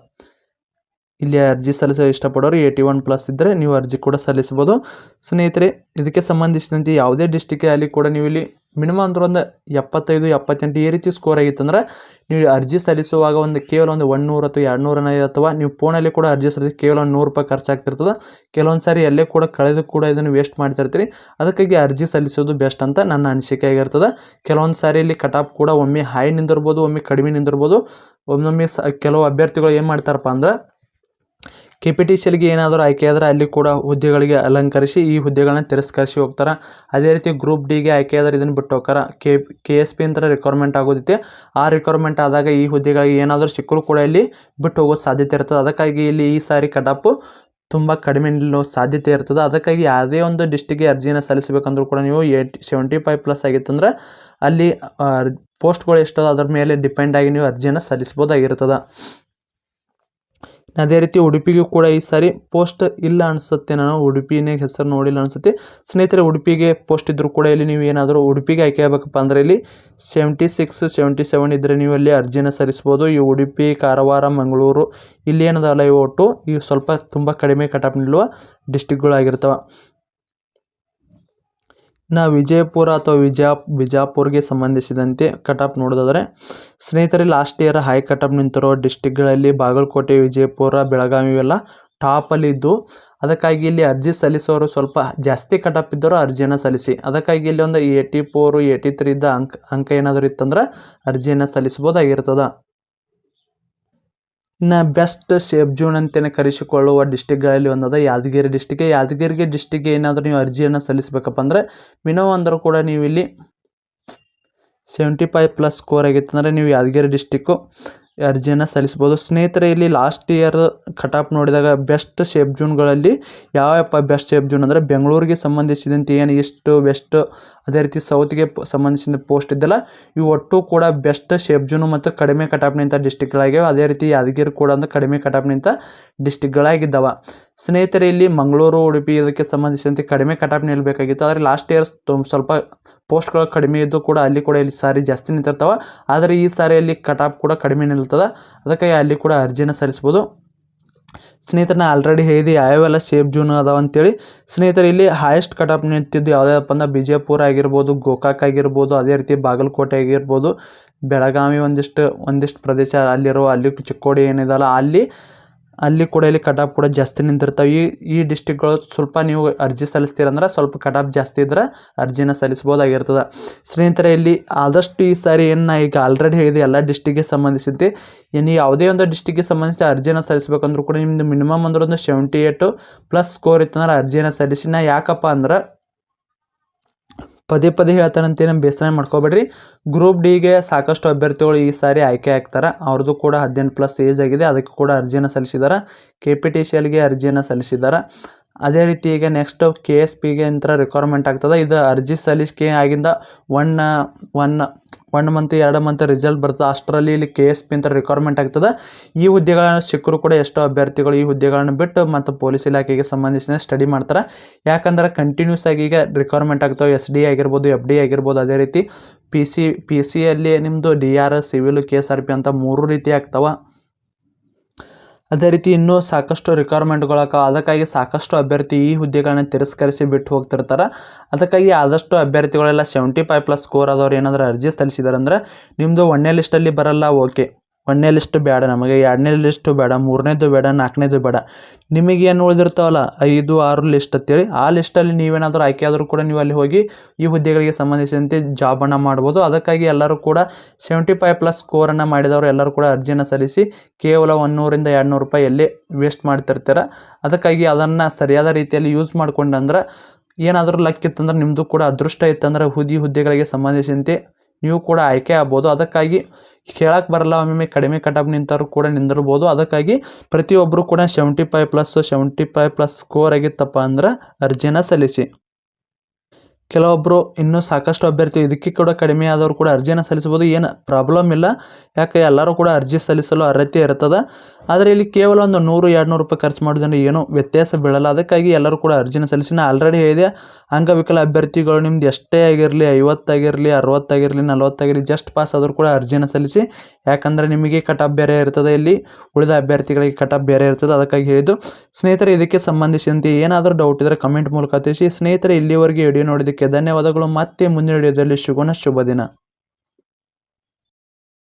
ಇಲ್ಲಿ ಅರ್ಜಿ ಸಲ್ಲಿಸಲು ಇಷ್ಟಪಡೋರು 81+ ಇದ್ದರೆ ನೀವು ಅರ್ಜಿ ಕೂಡ ಸಲ್ಲಿಸ್ಬೋದು. ಸ್ನೇಹಿತರೆ, ಇದಕ್ಕೆ ಸಂಬಂಧಿಸಿದಂತೆ ಯಾವುದೇ ಡಿಸ್ಟಿಕ್ ಅಲ್ಲಿ ಕೂಡ ನೀವು ಇಲ್ಲಿ ಮಿನಿಮಮ್ ಅಂದ್ರೆ ಒಂದು 75, 78 ಈ ರೀತಿ ಸ್ಕೋರ್ ಆಗಿತ್ತಂದ್ರೆ ನೀವು ಅರ್ಜಿ ಸಲ್ಲಿಸುವಾಗ ಕೇವಲ ಒಂದು 100 ಅಥವಾ 200 ಅಥವಾ ನೀವು ಫೋನಲ್ಲಿ ಕೂಡ ಅರ್ಜಿ ಸಲ್ಲಿಸಿ ಕೇವಲ ₹100 ಖರ್ಚಾಗ್ತಿರ್ತದೆ. ಕೆಲವೊಂದು ಸಾರಿ ಎಲ್ಲೇ ಕೂಡ ಕಳೆದು ಕೂಡ ಇದನ್ನು ವೇಸ್ಟ್ ಮಾಡ್ತಿರ್ತೀರಿ. ಅದಕ್ಕಾಗಿ ಅರ್ಜಿ ಸಲ್ಲಿಸೋದು ಬೆಸ್ಟ್ ಅಂತ ನನ್ನ ಅನಿಸಿಕೆ ಆಗಿರ್ತದೆ. ಕೆಲವೊಂದು ಸಾರಿ ಇಲ್ಲಿ ಕಟ್ ಆಫ್ ಕೂಡ ಒಮ್ಮೆ ಹೈ ನಿಂದಿರ್ಬೋದು, ಒಮ್ಮೆ ಕಡಿಮೆ ನಿಂದಿರ್ಬೋದು. ಒಮ್ಮೊಮ್ಮೆ ಕೆಲವು ಅಭ್ಯರ್ಥಿಗಳು ಏನು ಮಾಡ್ತಾರಪ್ಪ ಅಂದ್ರೆ KPTCLಗೆ ಏನಾದರೂ ಆಯ್ಕೆ ಆದರೆ ಅಲ್ಲಿ ಕೂಡ ಹುದ್ದೆಗಳಿಗೆ ಅಲಂಕರಿಸಿ ಈ ಹುದ್ದೆಗಳನ್ನ ತಿರಸ್ಕರಿಸಿ ಹೋಗ್ತಾರೆ. ಅದೇ ರೀತಿ ಗ್ರೂಪ್ ಡಿಗೆ ಆಯ್ಕೆ ಆದರೆ ಇದನ್ನು ಬಿಟ್ಟು ಹೋಗ್ತಾರೆ. KSP ಅಂತ ರಿಕ್ವೈರ್ಮೆಂಟ್ ಆಗೋದೈತೆ. ಆ ರಿಕ್ವೈರ್ಮೆಂಟ್ ಆದಾಗ ಈ ಹುದ್ದೆಗಳಿಗೆ ಏನಾದರೂ ಸಿಕ್ಕರೂ ಕೂಡ ಇಲ್ಲಿ ಬಿಟ್ಟು ಹೋಗೋ ಸಾಧ್ಯತೆ ಇರ್ತದೆ. ಅದಕ್ಕಾಗಿ ಇಲ್ಲಿ ಈ ಸಾರಿ ಕಟ್ ಆಫ್ ತುಂಬ ಕಡಿಮೆ ನಿಲ್ಲೋ ಸಾಧ್ಯತೆ ಇರ್ತದೆ. ಅದಕ್ಕಾಗಿ ಯಾವುದೇ ಒಂದು ಡಿಸ್ಟಿಕ್ಗೆ ಅರ್ಜಿಯನ್ನು ಸಲ್ಲಿಸಬೇಕಂದ್ರೂ ಕೂಡ ನೀವು 75+ ಆಗಿತ್ತಂದ್ರೆ ಅಲ್ಲಿ ಪೋಸ್ಟ್ಗಳು ಎಷ್ಟೋ ಅದರ ಮೇಲೆ ಡಿಪೆಂಡ್ ಆಗಿ ನೀವು ಅರ್ಜಿಯನ್ನು ಸಲ್ಲಿಸ್ಬೋದಾಗಿರ್ತದೆ. ಅದೇ ರೀತಿ ಉಡುಪಿಗೂ ಕೂಡ ಈ ಸಾರಿ ಪೋಸ್ಟ್ ಇಲ್ಲ ಅನಿಸುತ್ತೆ. ನಾನು ಉಡುಪಿನೇ ಹೆಸರು ನೋಡಿಲ್ಲ ಅನಿಸುತ್ತೆ. ಸ್ನೇಹಿತರೆ, ಉಡುಪಿಗೆ ಪೋಸ್ಟ್ ಇದ್ದರೂ ಕೂಡ ಇಲ್ಲಿ ನೀವು ಏನಾದರೂ ಉಡುಪಿಗೆ ಆಯ್ಕೆ ಆಗಬೇಕಪ್ಪ ಅಂದರೆ ಇಲ್ಲಿ 76, 77 ಇದ್ದರೆ ನೀವು ಅಲ್ಲಿ ಅರ್ಜಿಯನ್ನು ಸಲ್ಲಿಸ್ಬೋದು. ಈ ಉಡುಪಿ, ಕಾರವಾರ, ಮಂಗಳೂರು ಇಲ್ಲಿ ಏನದಲ್ಲ ಇವು ಒಟ್ಟು ಇವು ಸ್ವಲ್ಪ ತುಂಬ ಕಡಿಮೆ ಕಟ್ ಆಫ್ ನಿಲ್ಲುವ ಡಿಸ್ಟಿಕ್ಗಳಾಗಿರ್ತವೆ. ವಿಜಯಪುರ ಅಥವಾ ಬಿಜಾಪುರ್ಗೆ ಸಂಬಂಧಿಸಿದಂತೆ ಕಟ್ ಆಫ್ ನೋಡೋದಾದರೆ ಸ್ನೇಹಿತರೆ, last year high cut off ನಿಂತಿರೋ ಡಿಸ್ಟಿಕ್ಗಳಲ್ಲಿ ಬಾಗಲಕೋಟೆ, ವಿಜಯಪುರ, ಬೆಳಗಾವಿ ಇವೆಲ್ಲ ಟಾಪಲ್ಲಿ ಇದ್ದು. ಅದಕ್ಕಾಗಿ ಇಲ್ಲಿ ಅರ್ಜಿ ಸಲ್ಲಿಸೋರು ಸ್ವಲ್ಪ ಜಾಸ್ತಿ ಕಟ್ ಆಫ್ ಇದ್ದವರು ಅರ್ಜಿಯನ್ನು ಸಲ್ಲಿಸಿ. ಅದಕ್ಕಾಗಿ ಇಲ್ಲಿ ಒಂದು 84, 83 ಇದ್ದ ಅಂಕ ಏನಾದರೂ ಇತ್ತಂದ್ರೆ ಅರ್ಜಿಯನ್ನು ಸಲ್ಲಿಸ್ಬೋದಾಗಿರ್ತದೆ. ಇನ್ನು ಬೆಸ್ಟ್ ಸೇಫ್ ಜೂನ್ ಅಂತಲೇ ಕರೆಸಿಕೊಳ್ಳುವ ಡಿಸ್ಟಿಕ್ಗಳಲ್ಲಿ ಒಂದಾದ ಯಾದಗಿರಿ ಡಿಸ್ಟಿಕ್ಗೆ ಏನಾದರೂ ನೀವು ಅರ್ಜಿಯನ್ನು ಸಲ್ಲಿಸಬೇಕಪ್ಪ ಅಂದರೆ ಮಿನಿಮಮ್ ಅಂದರೂ ಕೂಡ ನೀವು ಇಲ್ಲಿ 75+ ಸ್ಕೋರ್ ಆಗಿತ್ತಂದರೆ ನೀವು ಯಾದಗಿರಿ ಡಿಸ್ಟಿಕ್ಕು ಅರ್ಜಿಯನ್ನು ಸಲ್ಲಿಸ್ಬೋದು. ಸ್ನೇಹಿತರೆ, ಇಲ್ಲಿ ಲಾಸ್ಟ್ ಇಯರ್ ಕಟ್ ಆಫ್ ನೋಡಿದಾಗ ಬೆಸ್ಟ್ ಸೇಫ್ ಜೂನ್ಗಳಲ್ಲಿ ಯಾವಪ್ಪ ಬೆಸ್ಟ್ ಸೇಫ್ ಜೂನ್ ಅಂದರೆ ಬೆಂಗಳೂರಿಗೆ ಸಂಬಂಧಿಸಿದಂತೆ ಏನು ಈಸ್ಟು, ವೆಸ್ಟ್, ಅದೇ ರೀತಿ ಸೌತ್ಗೆ ಸಂಬಂಧಿಸಿದ ಪೋಸ್ಟ್ ಇದ್ದಲ್ಲ ಇವು ಒಟ್ಟು ಕೂಡ ಬೆಸ್ಟ್ ಸೇಫ್ ಜೂನು ಮತ್ತು ಕಡಿಮೆ ಕಟ್ ಆಫ್ ನಿಂತ ಡಿಸ್ಟಿಕ್ಗಳಾಗಿವೆ. ಅದೇ ರೀತಿ ಯಾದಗಿರಿ ಕೂಡ ಒಂದು ಕಡಿಮೆ ಕಟ್ ಆಫ್ ನಿಂತ ಡಿಸ್ಟಿಕ್ಗಳಾಗಿದ್ದಾವೆ. ಸ್ನೇಹಿತರೆ, ಇಲ್ಲಿ ಮಂಗಳೂರು, ಉಡುಪಿ ಇದಕ್ಕೆ ಸಂಬಂಧಿಸಿದಂತೆ ಕಡಿಮೆ ಕಟ್ ಆಫ್ ನಿಲ್ಲಬೇಕಾಗಿತ್ತು. ಆದರೆ ಲಾಸ್ಟ್ ಇಯರ್ ಸ್ವಲ್ಪ ಪೋಸ್ಟ್ಗಳು ಕಡಿಮೆ ಇದ್ದು ಕೂಡ ಅಲ್ಲಿ ಕೂಡ ಇಲ್ಲಿ ಸಾರಿ ಜಾಸ್ತಿ ನಿಂತಿರ್ತಾವೆ. ಆದರೆ ಈ ಸಾರಿಯಲ್ಲಿ ಕಟ್ ಆಫ್ ಕೂಡ ಕಡಿಮೆ ನಿಲ್ತದೆ. ಅದಕ್ಕಾಗಿ ಅಲ್ಲಿ ಕೂಡ ಅರ್ಜಿಯನ್ನು ಸಲ್ಲಿಸ್ಬೋದು. ಸ್ನೇಹಿತರೆ, ನಾನು ಆಲ್ರೆಡಿ ಹೇಳಿದೆ ಯಾವ್ಯಾವೆಲ್ಲ ಸೇಫ್ ಜೂನ್ ಅದಾವ ಅಂತೇಳಿ. ಸ್ನೇಹಿತರೆ, ಇಲ್ಲಿ ಹೈಯೆಸ್ಟ್ ಕಟ್ ಆಫ್ ನಿಂತಿದ್ದು ಯಾವುದಪ್ಪ ಅಂದ್ರೆ ಬಿಜಾಪುರ ಆಗಿರ್ಬೋದು, ಗೋಕಾಕ್ ಆಗಿರ್ಬೋದು, ಅದೇ ರೀತಿ ಬಾಗಲಕೋಟೆ ಆಗಿರ್ಬೋದು, ಬೆಳಗಾವಿ ಒಂದಿಷ್ಟು ಪ್ರದೇಶ ಅಲ್ಲಿ ಚಿಕ್ಕೋಡಿ ಏನಿದಲ್ಲ ಅಲ್ಲಿ ಕೂಡ ಇಲ್ಲಿ ಕಟ್ ಆಫ್ ಕೂಡ ಜಾಸ್ತಿ ನಿಂತಿರ್ತಾವೆ. ಈ ಡಿಸ್ಟಿಕ್ಗಳು ಸ್ವಲ್ಪ ನೀವು ಅರ್ಜಿ ಸಲ್ಲಿಸ್ತೀರಂದ್ರೆ ಸ್ವಲ್ಪ ಕಟ್ ಆಫ್ ಜಾಸ್ತಿ ಇದ್ದರೆ ಅರ್ಜಿನ ಸಲ್ಲಿಸ್ಬೋದಾಗಿರ್ತದೆ. ಸ್ನೇಹಿತರೆ, ಇಲ್ಲಿ ಆದಷ್ಟು ಈ ಸಾರಿ ಏನು ಈಗ ಆಲ್ರೆಡಿ ಹೇಳಿದೆ ಎಲ್ಲ ಡಿಸ್ಟಿಕ್ಗೆ ಸಂಬಂಧಿಸಿದಂತೆ ನೀವು ಯಾವುದೇ ಒಂದು ಡಿಸ್ಟಿಕ್ಗೆ ಸಂಬಂಧಿಸಿ ಅರ್ಜಿನ ಸಲ್ಲಿಸ್ಬೇಕಂದ್ರೂ ಕೂಡ ನಿಮ್ಮದು ಮಿನಿಮಮ್ ಅಂದ್ರೆ ಒಂದು 78+ ಸ್ಕೋರ್ ಇತ್ತಂದ್ರೆ ಅರ್ಜಿನ ಸಲ್ಲಿಸಿ. ಯಾಕಪ್ಪ ಅಂದ್ರೆ ಪದೇ ಹೇಳ್ತಾರಂತೇನು ಬೇಸರ ಮಾಡ್ಕೋಬೇಡ್ರಿ. ಗ್ರೂಪ್ ಡಿಗೆ ಸಾಕಷ್ಟು ಅಭ್ಯರ್ಥಿಗಳು ಈ ಸಾರಿ ಆಯ್ಕೆ ಆಗ್ತಾರೆ. ಅವ್ರದ್ದು ಕೂಡ 18+ ಏಜ್ ಆಗಿದೆ. ಅದಕ್ಕೆ ಕೂಡ ಅರ್ಜಿಯನ್ನು ಸಲ್ಲಿಸಿದ್ದಾರೆ. KPTCLಗೆ ಅರ್ಜಿಯನ್ನು ಸಲ್ಲಿಸಿದ್ದಾರೆ. ಅದೇ ರೀತಿ ಈಗ ನೆಕ್ಸ್ಟ್ KSPಗೆ ಅಂತ ರಿಕ್ವೈರ್ಮೆಂಟ್ ಆಗ್ತದೆ. ಇದು ಅರ್ಜಿ ಸಲ್ಲಿಕೆ ಆಗಿಂದ ಒನ್ ಮಂತ್ 2 ಮಂತ್ ರಿಸಲ್ಟ್ ಬರ್ತದೆ. ಅಷ್ಟರಲ್ಲಿ ಇಲ್ಲಿ KSP ಅಂತ ರಿಕ್ವೈರ್ಮೆಂಟ್ ಆಗ್ತದೆ. ಈ ಹುದ್ದೆಗಳನ್ನು ಸಿಕ್ಕರೂ ಕೂಡ ಎಷ್ಟೋ ಅಭ್ಯರ್ಥಿಗಳು ಈ ಹುದ್ದೆಗಳನ್ನು ಬಿಟ್ಟು ಮತ್ತು ಪೊಲೀಸ್ ಇಲಾಖೆಗೆ ಸಂಬಂಧಿಸಿದ ಸ್ಟಡಿ ಮಾಡ್ತಾರೆ. ಯಾಕಂದ್ರೆ ಕಂಟಿನ್ಯೂಸ್ ಆಗಿ ಈಗ ರಿಕ್ವೈರ್ಮೆಂಟ್ ಆಗ್ತಾವೆ. SD ಆಗಿರ್ಬೋದು, FD ಆಗಿರ್ಬೋದು, ಅದೇ ರೀತಿ PC ಅಲ್ಲಿ ನಿಮ್ಮದು DR, ಸಿವಿಲ್, KSRP ಅಂತ 3 ರೀತಿ ಆಗ್ತಾವೆ. ಅದೇ ರೀತಿ ಇನ್ನೂ ಸಾಕಷ್ಟು ರಿಕ್ವೈರ್ಮೆಂಟ್ಗಳಾಗ. ಅದಕ್ಕಾಗಿ ಸಾಕಷ್ಟು ಅಭ್ಯರ್ಥಿ ಈ ಹುದ್ದೆಗಳನ್ನ ತಿರಸ್ಕರಿಸಿ ಬಿಟ್ಟು ಹೋಗ್ತಿರ್ತಾರೆ. ಅದಕ್ಕಾಗಿ ಆದಷ್ಟು ಅಭ್ಯರ್ಥಿಗಳೆಲ್ಲ 75+ ಸ್ಕೋರ್ ಆದವ್ರು ಏನಾದರೂ ಅರ್ಜಿ ಸಲ್ಲಿಸಿದಾರೆ ಅಂದರೆ ನಿಮ್ಮದು 1ನೇ ಲಿಸ್ಟಲ್ಲಿ ಬರಲ್ಲ, ಓಕೆ. 1ನೇ ಲಿಸ್ಟ್ ಬೇಡ ನಮಗೆ, 2ನೇ ಲಿಸ್ಟು ಬೇಡ, 3ನೇದು ಬೇಡ, 4ನೇದು ಬೇಡ. ನಿಮಗೇನು ಉಳಿದಿರ್ತಾವಲ್ಲ 5, 6 ಲಿಸ್ಟ್ ಅಂತೇಳಿ ಆ ಲಿಸ್ಟಲ್ಲಿ ನೀವೇನಾದರೂ ಆಯ್ಕೆ ಆದರೂ ಕೂಡ ನೀವು ಅಲ್ಲಿ ಹೋಗಿ ಈ ಹುದ್ದೆಗಳಿಗೆ ಸಂಬಂಧಿಸಿದಂತೆ ಜಾಬನ್ನು ಮಾಡ್ಬೋದು. ಅದಕ್ಕಾಗಿ ಎಲ್ಲರೂ ಕೂಡ 75+ ಸ್ಕೋರನ್ನು ಮಾಡಿದವರು ಎಲ್ಲರೂ ಕೂಡ ಅರ್ಜಿಯನ್ನು ಸಲ್ಲಿಸಿ ಕೇವಲ 100ರಿಂದ 200 ರೂಪಾಯಿ ಎಲ್ಲಿ ವೇಸ್ಟ್ ಮಾಡ್ತಿರ್ತಾರೆ. ಅದಕ್ಕಾಗಿ ಅದನ್ನು ಸರಿಯಾದ ರೀತಿಯಲ್ಲಿ ಯೂಸ್ ಮಾಡ್ಕೊಂಡಂದ್ರೆ ಏನಾದರೂ ಲಕ್ ಇತ್ತಂದ್ರೆ ನಿಮ್ಮದು ಕೂಡ ಅದೃಷ್ಟ ಇತ್ತಂದ್ರೆ ಹುದ್ದೆಗಳಿಗೆ ಸಂಬಂಧಿಸಿದಂತೆ ನೀವು ಕೂಡ ಆಯ್ಕೆ ಆಗ್ಬೋದು. ಅದಕ್ಕಾಗಿ ಕೇಳಕ್ಕೆ ಬರಲ್ಲ, ಒಮ್ಮೊಮ್ಮೆ ಕಡಿಮೆ ಕಟಾಪ್ ನಿಂತರೂ ಕೂಡ ನಿಂದಿರ್ಬೋದು. ಅದಕ್ಕಾಗಿ ಪ್ರತಿಯೊಬ್ಬರು ಕೂಡ 75+75+ ಸ್ಕೋರ್ ಆಗಿತ್ತಪ್ಪ ಅಂದ್ರೆ ಅರ್ಜಿನ ಸಲ್ಲಿಸಿ. ಕೆಲವೊಬ್ಬರು ಇನ್ನೂ ಸಾಕಷ್ಟು ಅಭ್ಯರ್ಥಿ ಇದಕ್ಕೆ ಕೂಡ ಕಡಿಮೆ ಆದವರು ಕೂಡ ಅರ್ಜಿಯನ್ನು ಸಲ್ಲಿಸ್ಬೋದು, ಏನು ಪ್ರಾಬ್ಲಮ್ ಇಲ್ಲ. ಯಾಕೆ ಎಲ್ಲರೂ ಕೂಡ ಅರ್ಜಿ ಸಲ್ಲಿಸಲು ಅರ್ಹತೆ ಇರ್ತದೆ. ಆದರೆ ಇಲ್ಲಿ ಕೇವಲ ಒಂದು 100-200 ರೂಪಾಯಿ ಖರ್ಚು ಮಾಡೋದ್ರಿಂದ ಏನೂ ವ್ಯತ್ಯಾಸ ಬೀಳಲ್ಲ. ಅದಕ್ಕಾಗಿ ಎಲ್ಲರೂ ಕೂಡ ಅರ್ಜಿನ ಸಲ್ಲಿಸಿ. ನಾನು ಆಲ್ರೆಡಿ ಹೇಳಿದೆ, ಅಂಗವಿಕಲ ಅಭ್ಯರ್ಥಿಗಳು ನಿಮ್ದು ಎಷ್ಟೇ ಆಗಿರಲಿ, 50 ಆಗಿರಲಿ, 60 ಆಗಿರಲಿ, 40 ಆಗಿರಲಿ, ಜಸ್ಟ್ ಪಾಸ್ ಆದರೂ ಕೂಡ ಅರ್ಜಿನ ಸಲ್ಲಿಸಿ. ಯಾಕಂದರೆ ನಿಮಗೆ ಕಟಾಪ್ ಬೇರೆ ಇರ್ತದೆ, ಇಲ್ಲಿ ಉಳಿದ ಅಭ್ಯರ್ಥಿಗಳಿಗೆ ಕಟಾಪ್ ಬೇರೆ ಇರ್ತದೆ. ಅದಕ್ಕಾಗಿ ಹೇಳಿದ್ದು. ಸ್ನೇಹಿತರೆ, ಇದಕ್ಕೆ ಸಂಬಂಧಿಸಿದಂತೆ ಏನಾದರೂ ಡೌಟ್ ಇದ್ದರೆ ಕಮೆಂಟ್ ಮೂಲಕ ತಿಳಿಸಿ. ಸ್ನೇಹಿತರೆ, ಇಲ್ಲಿವರೆಗೆ ವಿಡಿಯೋ ನೋಡಿದ್ದಕ್ಕೆ ಧನ್ಯವಾದಗಳು. ಮತ್ತೆ ಮುಂದಿನ ವಿಡಿಯೋದಲ್ಲಿ ಸಿಗೋಣ. ಶುಭ ದಿನ.